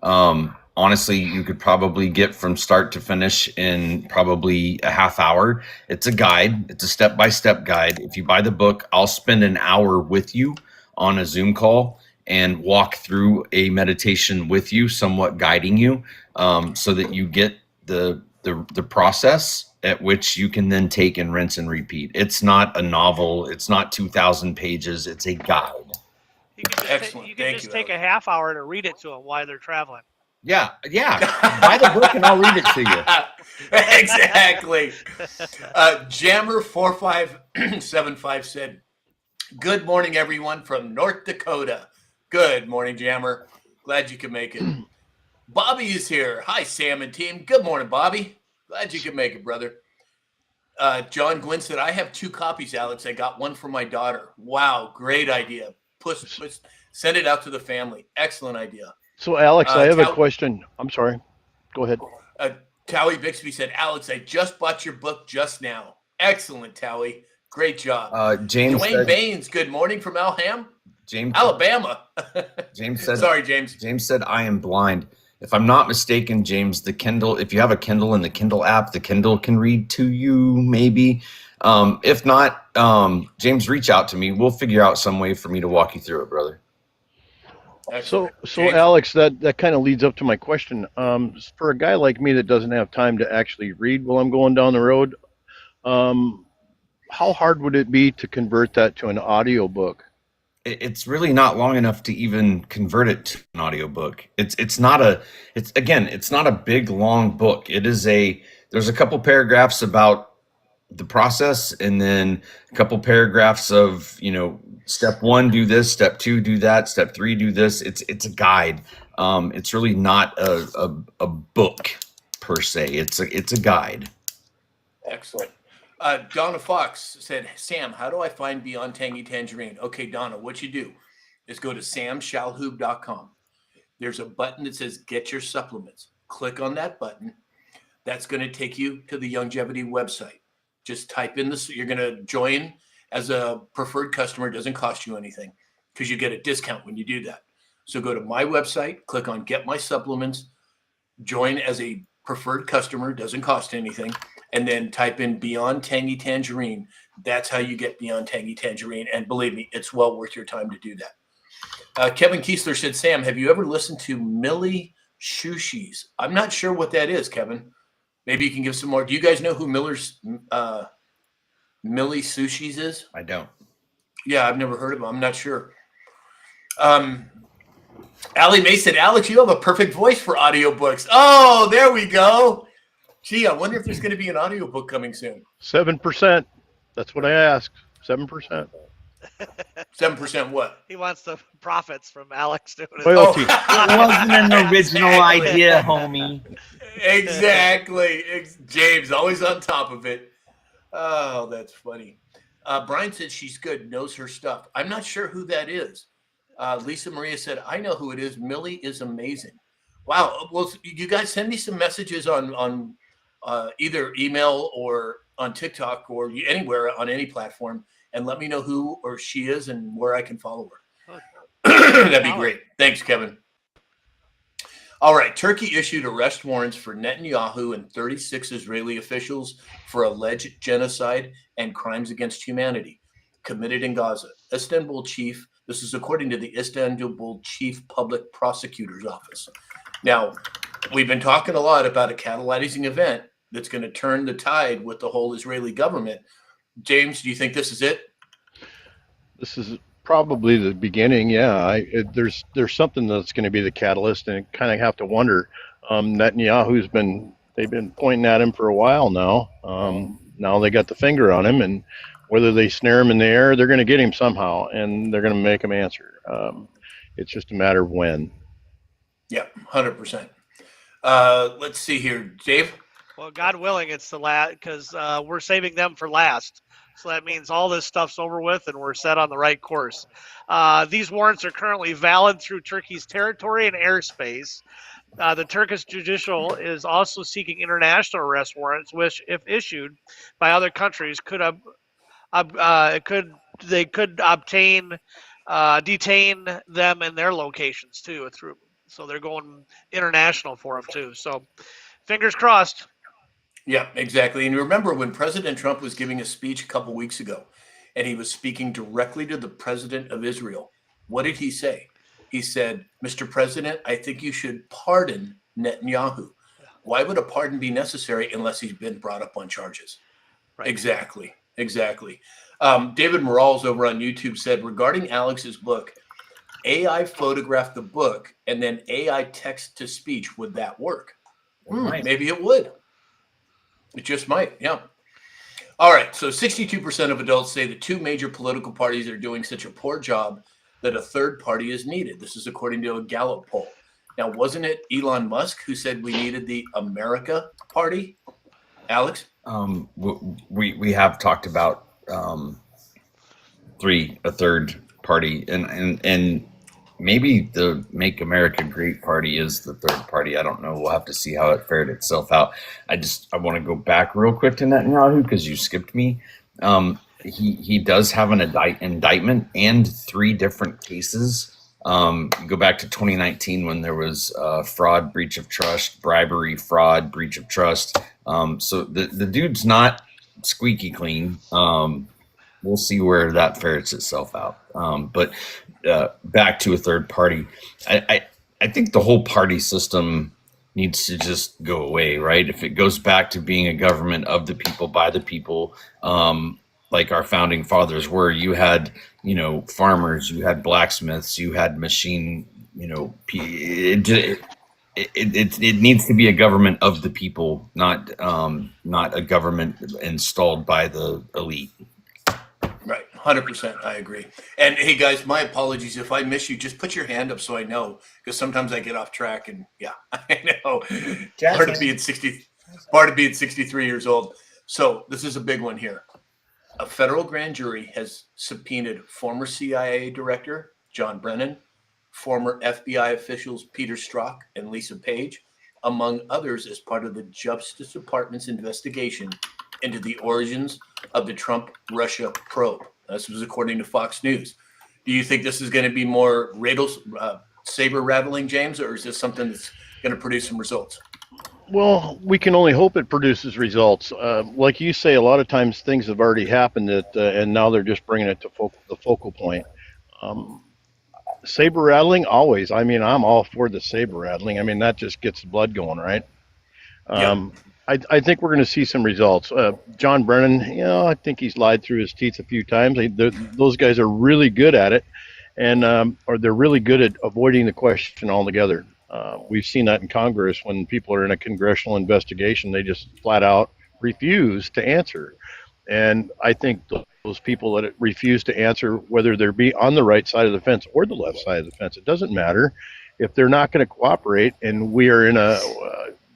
Honestly, you could probably get from start to finish in probably a half hour. It's a guide. It's a step-by-step guide. If you buy the book, I'll spend an hour with you on a Zoom call and walk through a meditation with you, somewhat guiding you, so that you get the process at which you can then take and rinse and repeat. It's not a novel. It's not 2,000 pages. It's a guide. You can just, Excellent. you can Thank just you, take Alex. a half hour to read it to them while they're traveling. Yeah. Buy the book and I'll read it to you. Exactly. Jammer4575 said, "Good morning, everyone from North Dakota." Good morning, Jammer. Glad you could make it. Bobby is here. Hi, Sam and team. Good morning, Bobby. Glad you could make it, brother. John Gwynn said, "I have 2 copies, Alex. I got one for my daughter." Wow, great idea. Send it out to the family. Excellent idea. So, Alex, I have a Tal- question. I'm sorry. Go ahead. Towie Bixby said, "Alex, I just bought your book just now." Excellent, Towie. Great job. James Dwayne said, Baines, good morning from James Alabama. said, Sorry, James. James said, "I am blind." If I'm not mistaken, James, the Kindle, if you have a Kindle in the Kindle app, the Kindle can read to you, maybe. If not, James, reach out to me. We'll figure out some way for me to walk you through it, brother. Excellent. So James? Alex, that kind of leads up to my question. For a guy like me that doesn't have time to actually read while I'm going down the road, how hard would it be to convert that to an audio book? It's really not long enough to even convert it to an audiobook. It's not a big long book. There's a couple paragraphs about the process, and then a couple paragraphs of, step 1, do this, step 2, do that, step 3, do this. It's a guide. It's really not a book per se. It's a guide. Excellent. Donna Fox said, Sam, how do I find Beyond Tangy Tangerine? Okay, Donna, what you do is go to samshalhoub.com. There's a button that says get your supplements. Click on that button. That's going to take you to the Youngevity website. Just type in this. You're going to join as a preferred customer. It doesn't cost you anything because you get a discount when you do that. So go to my website, click on get my supplements, join as a preferred customer, doesn't cost anything, and then type in Beyond Tangy Tangerine. That's how you get Beyond Tangy Tangerine. And believe me, it's well worth your time to do that. Kevin Kiesler said, Sam, have you ever listened to Millie Sushis? I'm not sure what that is, Kevin. Maybe you can give some more. Do you guys know who Millie Sushis is? I don't. Yeah, I've never heard of him. I'm not sure. Allie May said, Alex, you have a perfect voice for audiobooks. Oh, there we go. Gee, I wonder if there's going to be an audiobook coming soon. 7%. That's what I asked. 7%. 7% what? He wants the profits from Alex doing it. Loyalty. It wasn't an original idea, homie. Exactly. James, always on top of it. Oh, that's funny. Brian said she's good, knows her stuff. I'm not sure who that is. Lisa Maria said, I know who it is. Millie is amazing. Wow. Well, you guys send me some messages on either email or on TikTok or anywhere on any platform, and let me know who or she is and where I can follow her. That'd be great. Thanks, Kevin. All right. Turkey issued arrest warrants for Netanyahu and 36 Israeli officials for alleged genocide and crimes against humanity committed in Gaza. Istanbul chief, this is according to the Istanbul Chief Public Prosecutor's Office. Now, we've been talking a lot about a catalyzing event that's going to turn the tide with the whole Israeli government. James, do you think this is it? This is probably the beginning. Yeah, there's something that's going to be the catalyst, and kind of have to wonder. They've been pointing at him for a while now. Now they got the finger on him, and whether they snare him in the air, they're going to get him somehow, and they're going to make him answer. It's just a matter of when. Yeah, 100%. Let's see here, Dave. Well, God willing, it's the last, because we're saving them for last. So that means all this stuff's over with and we're set on the right course. These warrants are currently valid through Turkey's territory and airspace. The Turkish judicial is also seeking international arrest warrants, which, if issued by other countries, they could detain them in their locations too. So they're going international for them too. So fingers crossed. Yeah, exactly. And remember when President Trump was giving a speech a couple weeks ago, and he was speaking directly to the president of Israel, what did he say? He said, Mr. President, I think you should pardon Netanyahu. Why would a pardon be necessary unless he's been brought up on charges? Right. Exactly. David Morales over on YouTube said, regarding Alex's book, AI photographed the book and then AI text to speech. Would that work? Maybe it would. It just might. Yeah. All right. So 62% of adults say the two major political parties are doing such a poor job that a third party is needed. This is according to a Gallup poll. Now, wasn't it Elon Musk who said we needed the America Party? Alex? We have talked about a third party, and maybe the Make America Great Party is the third party. I don't know. We'll have to see how it fared itself out. I want to go back real quick to Netanyahu because you skipped me. He does have an indictment and 3 different cases. Go back to 2019 when there was fraud, breach of trust, bribery, fraud, breach of trust. So the dude's not squeaky clean. We'll see where that ferrets itself out. But back to a third party, I think the whole party system needs to just go away, right? If it goes back to being a government of the people, by the people, like our founding fathers were, you had, farmers, you had blacksmiths, you had machine, it needs to be a government of the people, not a government installed by the elite. Right, 100%. I agree. And hey, guys, my apologies if I miss you. Just put your hand up so I know, because sometimes I get off track. And yeah, I know. Part of being 63 years old. So this is a big one here. A federal grand jury has subpoenaed former CIA director John Brennan, former FBI officials Peter Strzok and Lisa Page, among others, as part of the Justice Department's investigation into the origins of the Trump-Russia probe. This was according to Fox News. Do you think this is going to be more saber rattling, James, or is this something that's going to produce some results? Well, we can only hope it produces results. Like you say, a lot of times things have already happened, and now they're just bringing it to the focal point. Saber rattling, always. I mean, I'm all for the saber rattling. I mean, that just gets the blood going, right? I think we're going to see some results. John Brennan, I think he's lied through his teeth a few times. Those guys are really good at it, or they're really good at avoiding the question altogether. We've seen that in Congress when people are in a congressional investigation, they just flat out refuse to answer. And I think those people that refuse to answer, whether they're be on the right side of the fence or the left side of the fence, it doesn't matter. If they're not going to cooperate and we are in a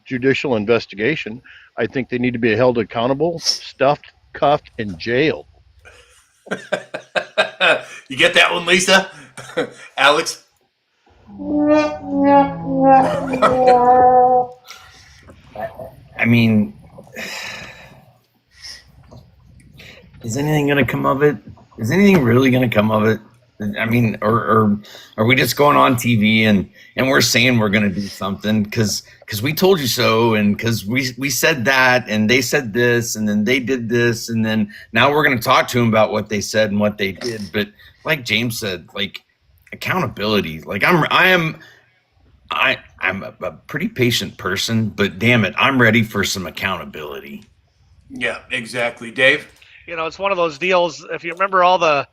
judicial investigation, I think they need to be held accountable, stuffed, cuffed, and jailed. You get that one, Lisa? Alex? I mean, is anything going to come of it? Is anything really going to come of it? I mean, or are we just going on TV and we're saying we're going to do something because we told you so, and because we said that, and they said this, and then they did this, and then now we're going to talk to them about what they said and what they did. But like James said, like accountability. Like I'm a pretty patient person, but damn it, I'm ready for some accountability. Yeah, exactly, Dave. It's one of those deals. If you remember all the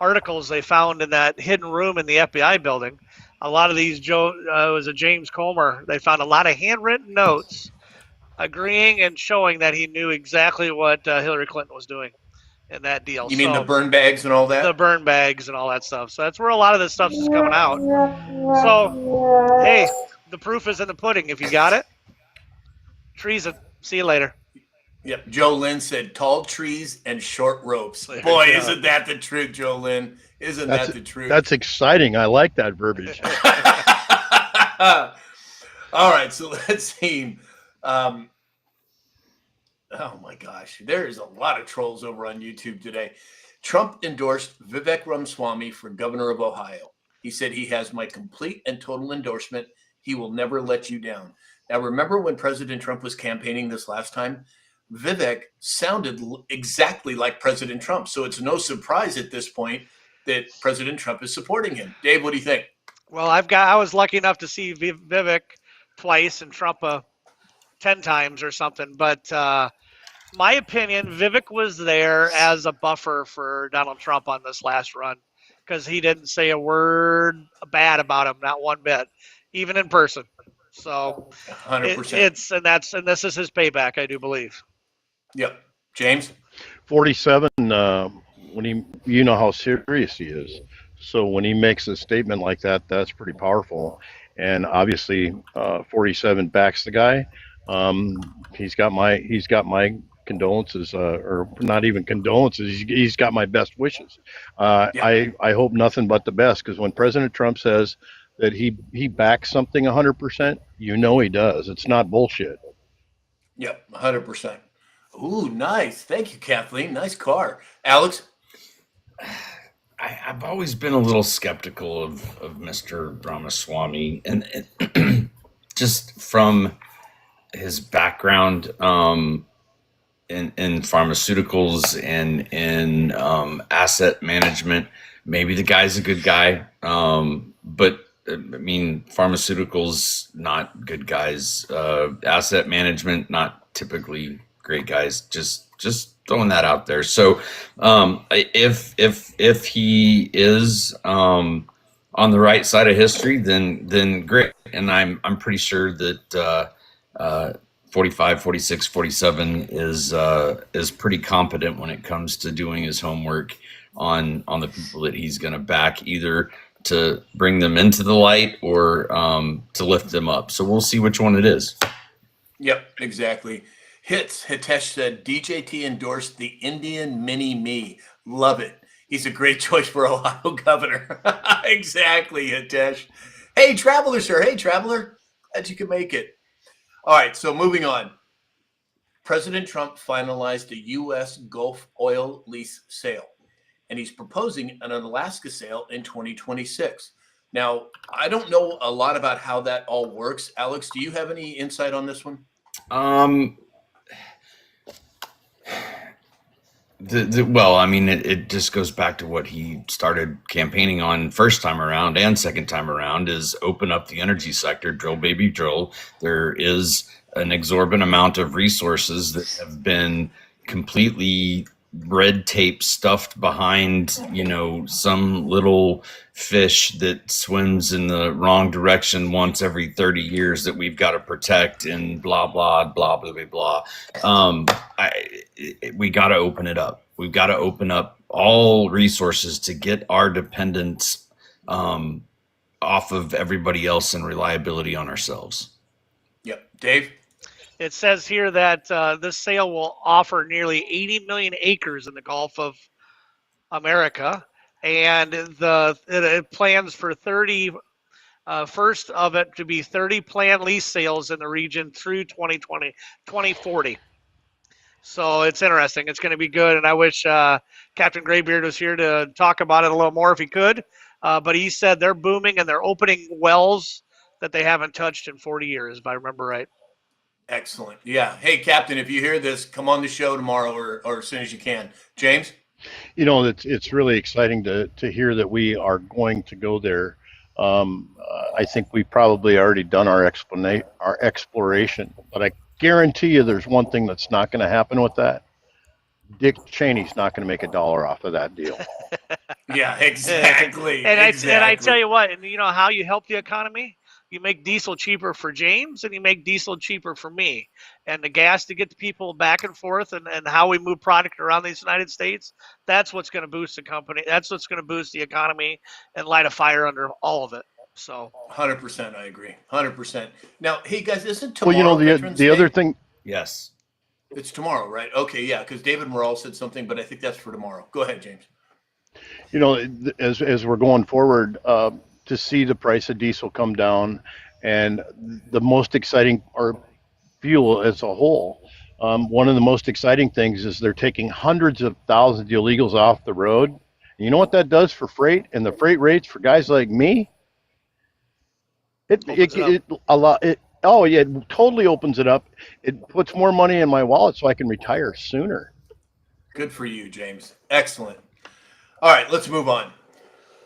articles they found in that hidden room in the FBI building, a lot of these, it was a James Comer, they found a lot of handwritten notes agreeing and showing that he knew exactly what Hillary Clinton was doing in that deal. You mean the burn bags and all that? The burn bags and all that stuff. So that's where a lot of this stuff is coming out. So, hey, the proof is in the pudding. If you got it, treason. See you later. Yep. Joe Lynn said tall trees and short ropes. Boy, isn't that the truth, Joe Lynn? Isn't that the truth? That's exciting. I like that verbiage. All right, so let's see. Oh my gosh, there is a lot of trolls over on YouTube today. Trump endorsed Vivek Ramaswamy for governor of Ohio. He said he has my complete and total endorsement. He will never let you down. Now, remember when President Trump was campaigning this last time? Vivek sounded exactly like President Trump. So it's no surprise at this point that President Trump is supporting him. Dave, what do you think? Well, I was lucky enough to see Vivek twice and Trump 10 times or something. But my opinion, Vivek was there as a buffer for Donald Trump on this last run because he didn't say a word bad about him, not one bit, even in person. So 100%. And this is his payback, I do believe. Yep. James? 47, when you know how serious he is. So when he makes a statement like that, that's pretty powerful. And obviously, 47 backs the guy. He's got my condolences, or not even condolences. He's got my best wishes. I hope nothing but the best, because when President Trump says that he backs something 100%, he does. It's not bullshit. Yep, 100%. Ooh, nice. Thank you, Kathleen. Nice car. Alex? I've always been a little skeptical of Mr. Ramaswamy, and just from his background in pharmaceuticals and in asset management. Maybe the guy's a good guy, but I mean, pharmaceuticals, not good guys. Asset management, not typically great guys. Just throwing that out there. So if he is on on the right side of history, then great. And I'm pretty sure that 45, 46, 47 is pretty competent when it comes to doing his homework on the people that he's going to back, either to bring them into the light or to lift them up. So we'll see which one it is. Yep, exactly. Hitesh said DJT endorsed the Indian mini me. Love it. He's a great choice for Ohio governor. Exactly, Hitesh. Hey, Traveler, sir. Hey, Traveler. Glad you could make it. All right, so moving on. President Trump finalized a U.S. Gulf oil lease sale, and he's proposing an Alaska sale in 2026. Now, I don't know a lot about how that all works. Alex, do you have any insight on this one? Well, I mean, it just goes back to what he started campaigning on first time around and second time around, is open up the energy sector, drill, baby, drill. There is an exorbitant amount of resources that have been completely red tape stuffed behind, some little fish that swims in the wrong direction once every 30 years that we've got to protect, and blah, blah, blah, blah, blah, blah. We got to open it up. We've got to open up all resources to get our dependence off of everybody else and reliability on ourselves. Yep. Dave? It says here that this sale will offer nearly 80 million acres in the Gulf of America, and it plans for 30. First of it to be 30 planned lease sales in the region through 2040. So it's interesting. It's going to be good, and I wish Captain Graybeard was here to talk about it a little more if he could. But he said they're booming and they're opening wells that they haven't touched in 40 years, if I remember right. Excellent. Yeah. Hey, Captain, if you hear this, come on the show tomorrow or as soon as you can. James? It's really exciting to hear that we are going to go there. I think we've probably already done our exploration, but I guarantee you there's one thing that's not going to happen with that. Dick Cheney's not going to make $1 off of that deal. Yeah, exactly. And exactly. I tell you what, and you know how you help the economy? You make diesel cheaper for James, and you make diesel cheaper for me. And the gas to get the people back and forth, and how we move product around the United States, that's what's going to boost the company. That's what's going to boost the economy and light a fire under all of it. So 100%, I agree. 100%. Now, hey guys, isn't tomorrow? Well, the other thing. Yes. It's tomorrow, right? Okay, yeah, because David Morrell said something, but I think that's for tomorrow. Go ahead, James. As we're going forward, to see the price of diesel come down, and the most exciting, or fuel as a whole, one of the most exciting things is they're taking hundreds of thousands of illegals off the road. And you know what that does for freight and the freight rates for guys like me? It totally opens it up. It puts more money in my wallet so I can retire sooner. Good for you, James. Excellent. All right, let's move on.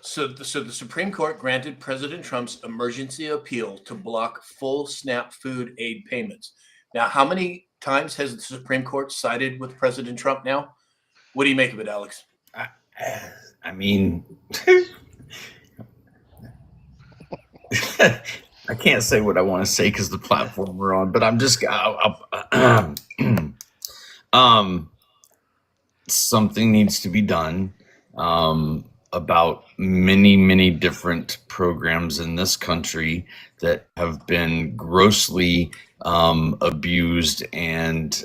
So the Supreme Court granted President Trump's emergency appeal to block full SNAP food aid payments. Now, how many times has the Supreme Court sided with President Trump now? What do you make of it, Alex? I mean, I can't say what I want to say because the platform we're on, but I'm just something needs to be done about many different programs in this country that have been grossly abused and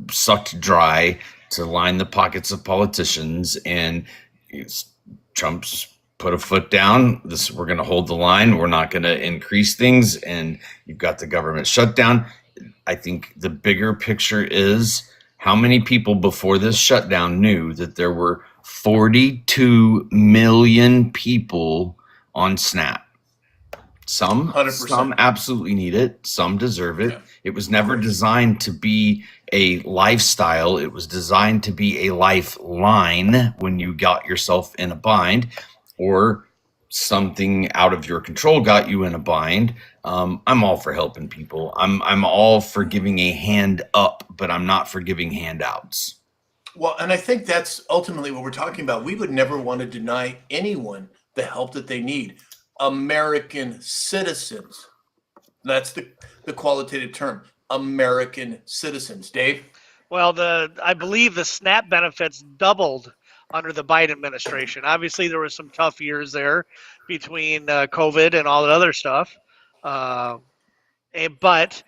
sucked dry to line the pockets of politicians. And Trump's put a foot down. We're going to hold the line. We're not going to increase things. And you've got the government shutdown. I think the bigger picture is how many people before this shutdown knew that there were 42 million people on SNAP. Some absolutely need it. Some deserve it. Yeah. It was never designed to be a lifestyle. It was designed to be a lifeline when you got yourself in a bind, or something out of your control got you in a bind. I'm all for helping people. I'm all for giving a hand up, but I'm not for giving handouts. Well, and I think that's ultimately what we're talking about. We would never want to deny anyone the help that they need. American citizens. That's the qualitative term. American citizens. Dave? Well, I believe the SNAP benefits doubled under the Biden administration. Obviously, there was some tough years there between COVID and all that other stuff. But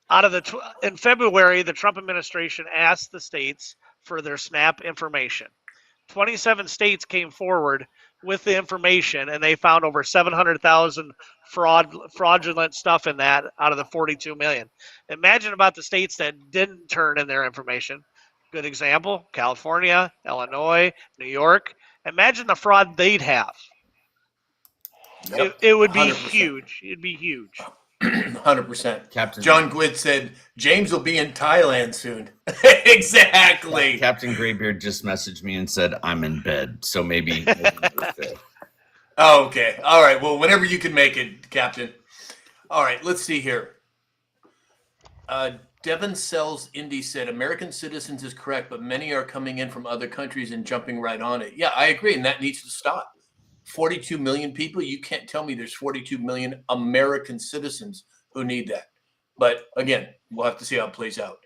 out of in February, the Trump administration asked the states for their SNAP information. 27 states came forward with the information, and they found over 700,000 fraudulent stuff in that out of the 42 million. Imagine about the states that didn't turn in their information. Good example, California, Illinois, New York. Imagine the fraud they'd have. Yep. It would be 100%. huge. It'd be huge. 100%. Captain John Gwynn said James will be in Thailand soon. Exactly. Captain Graybeard just messaged me and said I'm in bed, so maybe. Oh, okay. All right. Well, whenever you can make it, Captain. All right. Let's see here. Devon Sells Indy said American citizens is correct, but many are coming in from other countries and jumping right on it. Yeah, I agree, and that needs to stop. 42 million people. You can't tell me there's 42 million American citizens who need that. But again, we'll have to see how it plays out.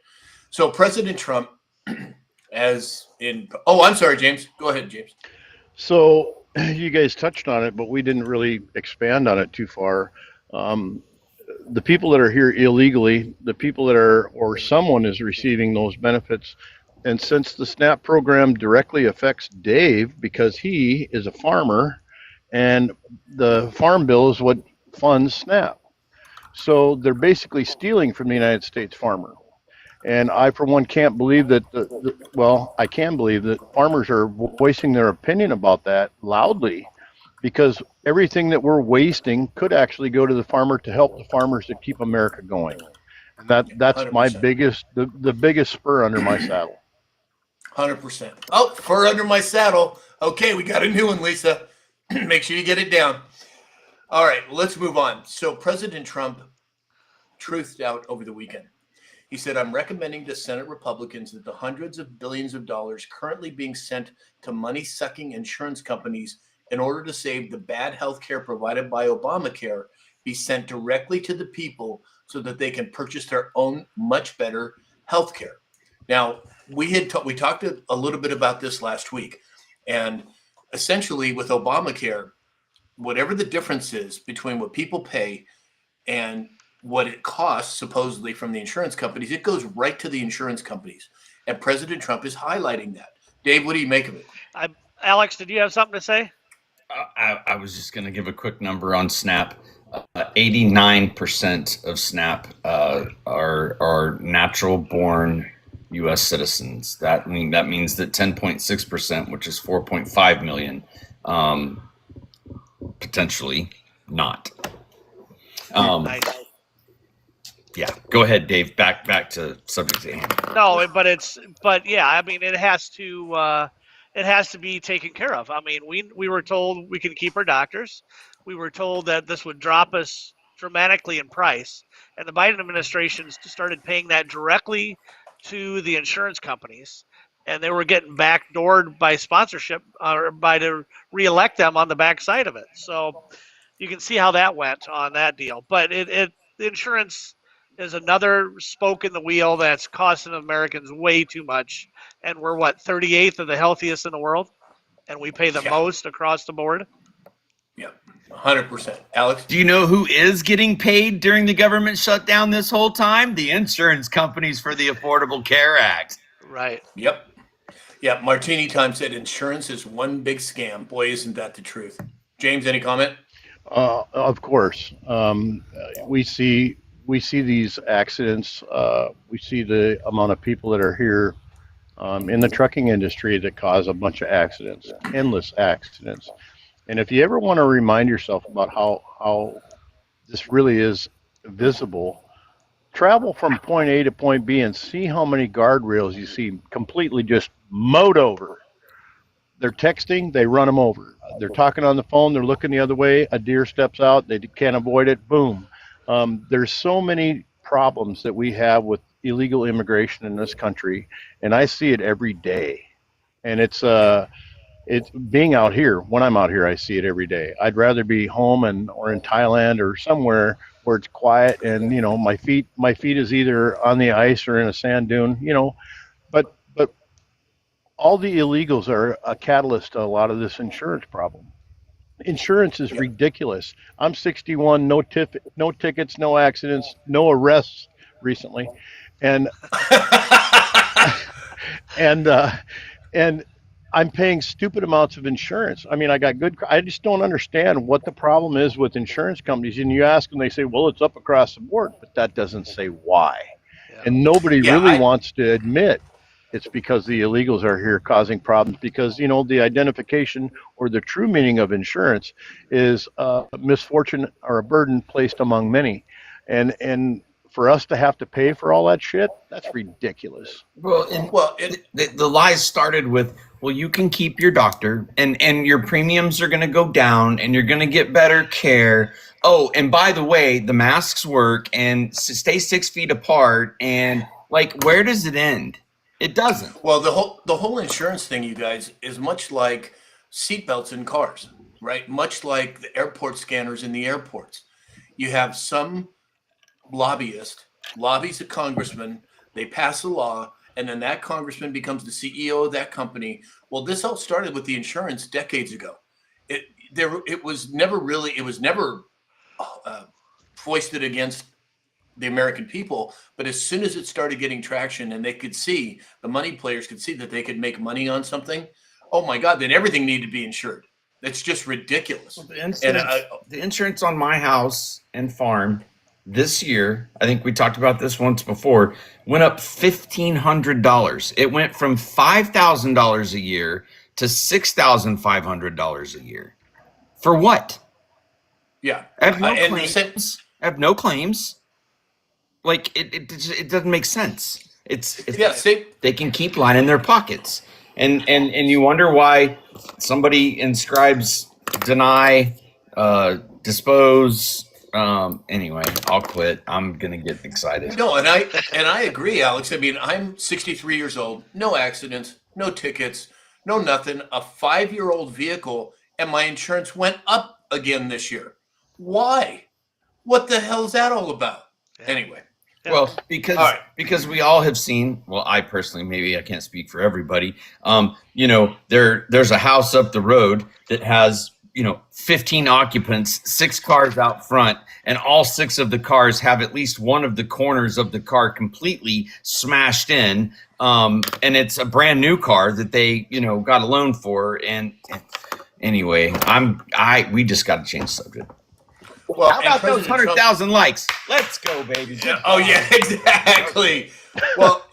So President Trump, I'm sorry, James. Go ahead, James. So you guys touched on it, but we didn't really expand on it too far. The people that are here illegally, the people that are, or someone is receiving those benefits. And since the SNAP program directly affects Dave because he is a farmer and the farm bill is what funds SNAP. So they're basically stealing from the United States farmer. And I, for one, can't believe that, I can believe that farmers are voicing their opinion about that loudly, because everything that we're wasting could actually go to the farmer to help the farmers that keep America going. And that's 100%. my biggest, the biggest spur under my saddle. 100%. Oh, fur under my saddle. Okay, we got a new one, Lisa. Make sure you get it down. All right, let's move on. So President Trump truthed out over the weekend. He said, I'm recommending to Senate Republicans that the hundreds of billions of dollars currently being sent to money-sucking insurance companies in order to save the bad health care provided by Obamacare be sent directly to the people so that they can purchase their own much better health care. Now, we talked a little bit about this last week, and essentially with Obamacare, whatever the difference is between what people pay and what it costs supposedly from the insurance companies, it goes right to the insurance companies. And President Trump is highlighting that. Dave, what do you make of it? Alex, did you have something to say? I was just going to give a quick number on SNAP. 89% of SNAP are natural-born U.S. citizens. That means that 10.6%, which is 4.5 million, potentially not. Nice. Yeah, go ahead, Dave. Back to subject at hand. No, but yeah, I mean, it has to be taken care of. I mean, we were told we could keep our doctors. We were told that this would drop us dramatically in price, and the Biden administration started paying that directly to the insurance companies, and they were getting backdoored by sponsorship or to reelect them on the backside of it. So you can see how that went on that deal. But the insurance is another spoke in the wheel that's costing Americans way too much. And we're 38th of the healthiest in the world, and we pay the most across the board. Yeah, 100%. Alex? Do you know who is getting paid during the government shutdown this whole time? The insurance companies for the Affordable Care Act. Right. Yep. Yeah, Martini Time said insurance is one big scam. Boy, isn't that the truth. James, any comment? Of course. We see these accidents. We see the amount of people that are here in the trucking industry that cause a bunch of accidents, endless accidents. And if you ever want to remind yourself about how this really is visible, travel from point A to point B and see how many guardrails you see completely just mowed over. They're texting, they run them over. They're talking on the phone, they're looking the other way, a deer steps out, they can't avoid it, boom. There's so many problems that we have with illegal immigration in this country, and I see it every day. And it's it's being out here. When I'm out here, I see it every day. I'd rather be home or in Thailand or somewhere where it's quiet and my feet is either on the ice or in a sand dune. But all the illegals are a catalyst to a lot of this insurance problem. Insurance is Yeah. ridiculous. I'm 61, no tickets, no accidents, no arrests recently, and and and I'm paying stupid amounts of insurance. I mean, I got good. I just don't understand what the problem is with insurance companies. And you ask them, they say, "Well, it's up across the board," but that doesn't say why. Yeah. And nobody Yeah, really wants to admit it's because the illegals are here causing problems. Because the identification or the true meaning of insurance is a misfortune or a burden placed among many, and for us to have to pay for all that shit, that's ridiculous. Well, and well, it, the lies started with, well, you can keep your doctor and your premiums are going to go down and you're going to get better care. Oh, and by the way, the masks work and stay 6 feet apart. And like, where does it end? It doesn't. well, the whole insurance thing, you guys, is much like seatbelts in cars, right? Much like the airport scanners in the airports. You have some lobbyist lobbies a congressman, they pass a law, and then that congressman becomes the CEO of that company. Well, this all started with the insurance decades ago. It was never foisted against the American people, but as soon as it started getting traction and the money players could see that they could make money on something, oh my God, then everything needed to be insured. That's just ridiculous. The insurance on my house and farm this year, I think we talked about this once before, went up $1,500. It went from $5,000 a year to $6,500 a year. For what? Yeah. I have no And claims. I have no claims. Like it doesn't make sense. It's yeah, see, they can keep lining their pockets, and you wonder why somebody inscribes deny, dispose. Anyway, I'll quit. I'm gonna get excited. no, and I agree, Alex. I mean, I'm 63 years old, no accidents, no tickets, no nothing. A 5-year-old vehicle, and my insurance went up again this year. Why? What the hell is that all about? Anyway, Well, because All right. because we all have seen. Well, I personally, maybe I can't speak for everybody. There's a house up the road that has 15 occupants, 6 cars out front, and all 6 of the cars have at least one of the corners of the car completely smashed in. And it's a brand new car that they got a loan for. And anyway, we just got to change subject. well, How and about those President Trump- 100,000 likes? Let's go, baby. Oh yeah, exactly. Well,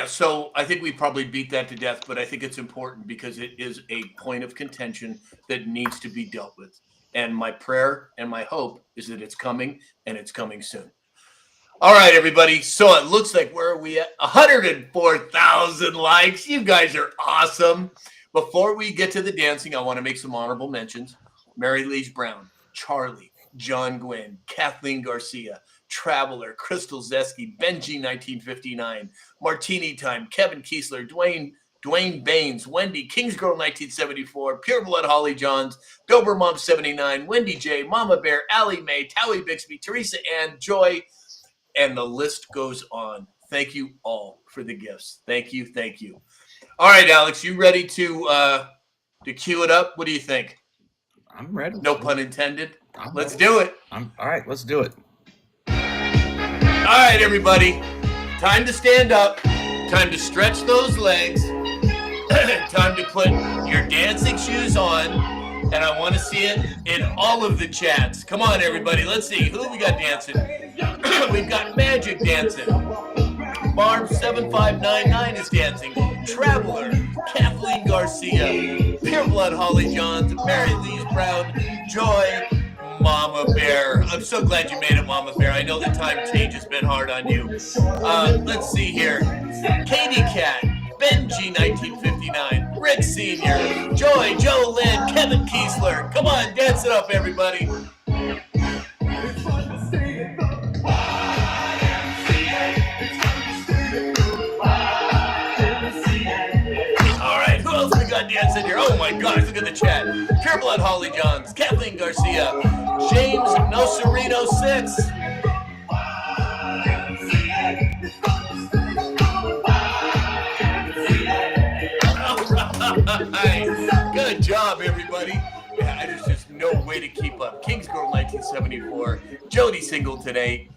so I think we probably beat that to death, but I think it's important because it is a point of contention that needs to be dealt with. And my prayer and my hope is that it's coming, and it's coming soon. All right, everybody. So it looks like where are we at? 104,000 likes. You guys are awesome. Before we get to the dancing, I want to make some honorable mentions. Mary Lee Brown, Charlie, John Gwynn, Kathleen Garcia, Traveler, Crystal Zeski, Benji 1959, Martini Time, Kevin Kiesler, Dwayne Baines, Wendy, Kingsgirl 1974, Pure Blood Holly Johns, Dober Mom 79, Wendy J, Mama Bear, Allie Mae, Towie Bixby, Teresa Ann, Joy, and the list goes on. Thank you all for the gifts. Thank you. Thank you. All right, Alex, you ready to cue it up? What do you think? I'm ready. No pun intended. I'm Let's ready. do it. All right, let's do it. All right, everybody. Time to stand up. Time to stretch those legs. Time to put your dancing shoes on. And I want to see it in all of the chats. Come on, everybody. Let's see who we got dancing. We've got Magic dancing. Barb7599 is dancing. Traveler, Kathleen Garcia, Pure Blood Holly Johns, Mary Lee Brown, Joy, Mama Bear. I'm so glad you made it, Mama Bear. I know the time change has been hard on you. Let's see here. Katie Cat, Benji 1959, Rick Sr., Joy, Joe Lynn, Kevin Kiesler. Come on, dance it up, everybody. All right, who else we got dancing? dancing here. Oh my gosh, look at the chat. Pure Blood Holly Johns, Kathleen Garcia, James Nocerino 6. All right. Good job, everybody. Yeah, there's just no way to keep up. Kings Girl 1974, Jody Single today.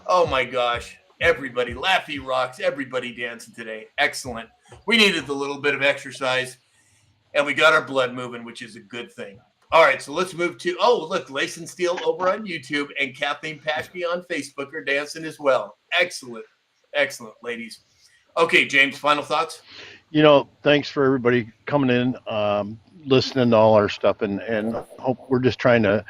Oh my gosh. Everybody, Laffy rocks, everybody dancing today. Excellent. We needed a little bit of exercise, and we got our blood moving, which is a good thing. All right, so let's move to, look, Lace and Steel over on YouTube and Kathleen Paschke on Facebook are dancing as well. Excellent. Excellent, ladies. Okay, James, final thoughts? Thanks for everybody coming in, listening to all our stuff, and hope we're just trying to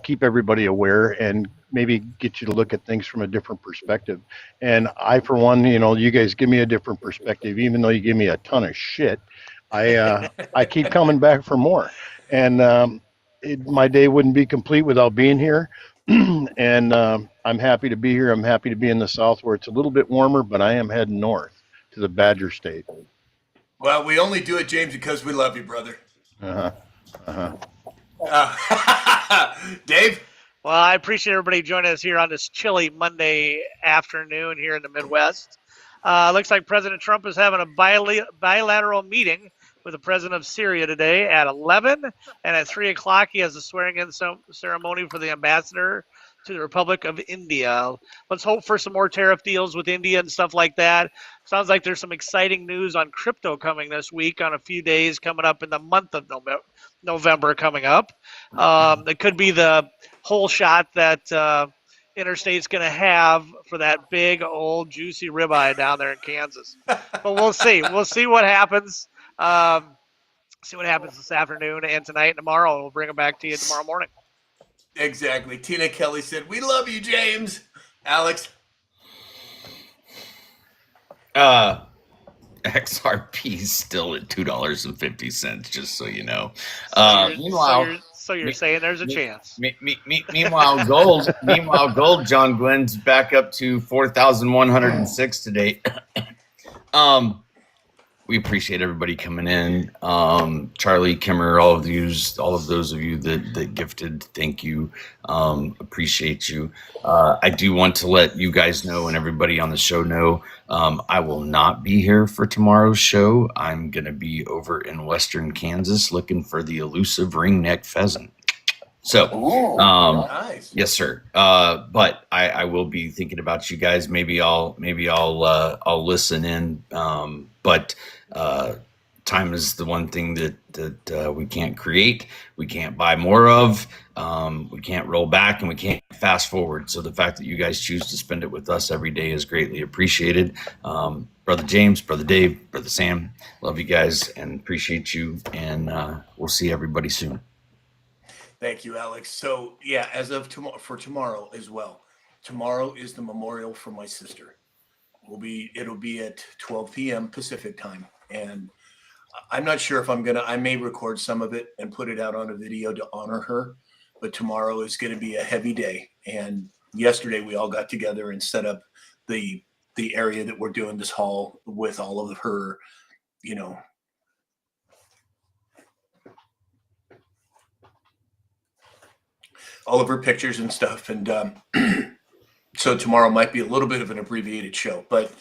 keep everybody aware and maybe get you to look at things from a different perspective. And I, for one, you guys give me a different perspective, even though you give me a ton of shit. I keep coming back for more. And my day wouldn't be complete without being here. And I'm happy to be here. I'm happy to be in the South where it's a little bit warmer, but I am heading north to the Badger State. Well, we only do it, James, because we love you, brother. Dave? Well, I appreciate everybody joining us here on this chilly Monday afternoon here in the Midwest. Looks like President Trump is having a bilateral meeting with the president of Syria today at 11, and at 3 o'clock he has a swearing-in ceremony for the ambassador to the Republic of India. Let's hope for some more tariff deals with India and stuff like that. Sounds like there's some exciting news on crypto coming this week on a few days coming up in the month of November coming up. It could be the whole shot that Interstate's going to have for that big old juicy ribeye down there in Kansas. But we'll see. We'll see what happens. See what happens this afternoon and tonight and tomorrow. We'll bring it back to you tomorrow morning. Exactly. Tina Kelly said, "We love you, James." Alex? XRP is still at $2.50, just so you know. So you're saying there's a chance. Meanwhile, gold, John Glenn's back up to 4,106 today. We appreciate everybody coming in. Charlie, Kimmer, all of those of you that gifted, thank you. Appreciate you. I do want to let you guys know and everybody on the show know, I will not be here for tomorrow's show. I'm going to be over in Western Kansas looking for the elusive ringneck pheasant. So, Nice. yes, sir. But I will be thinking about you guys. Maybe I'll listen in. But time is the one thing that we can't create, we can't buy more of, we can't roll back, and we can't fast forward. So the fact that you guys choose to spend it with us every day is greatly appreciated. Brother James, Brother Dave, Brother Sam, love you guys and appreciate you. And we'll see everybody soon. Thank you, Alex. So, yeah, as of tomorrow as well. Tomorrow is the memorial for my sister. It'll be at 12 p.m. Pacific time, and I'm not sure if I may record some of it and put it out on a video to honor her, but tomorrow is going to be a heavy day. And yesterday we all got together and set up the area that we're doing this hall with all of her, all of her pictures and stuff. And so tomorrow might be a little bit of an abbreviated show, but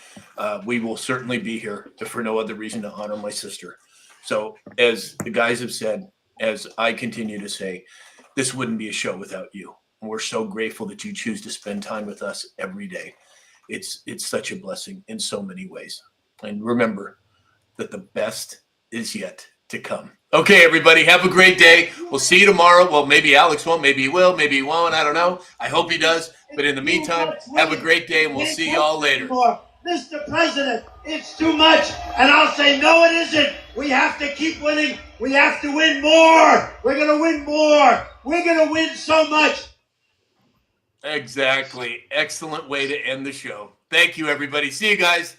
we will certainly be here for no other reason to honor my sister. So as the guys have said, as I continue to say, this wouldn't be a show without you. And we're so grateful that you choose to spend time with us every day. It's such a blessing in so many ways. And remember that the best is yet to come. Okay, everybody, have a great day. We'll see you tomorrow. Well, maybe Alex won't, maybe he will, maybe he won't. I don't know. I hope he does. But in the meantime, have a great day, and we'll see you all later. Mr. President, it's too much. And I'll say, no, it isn't. We have to keep winning. We have to win more. We're going to win more. We're going to win so much. Exactly. Excellent way to end the show. Thank you, everybody. See you guys.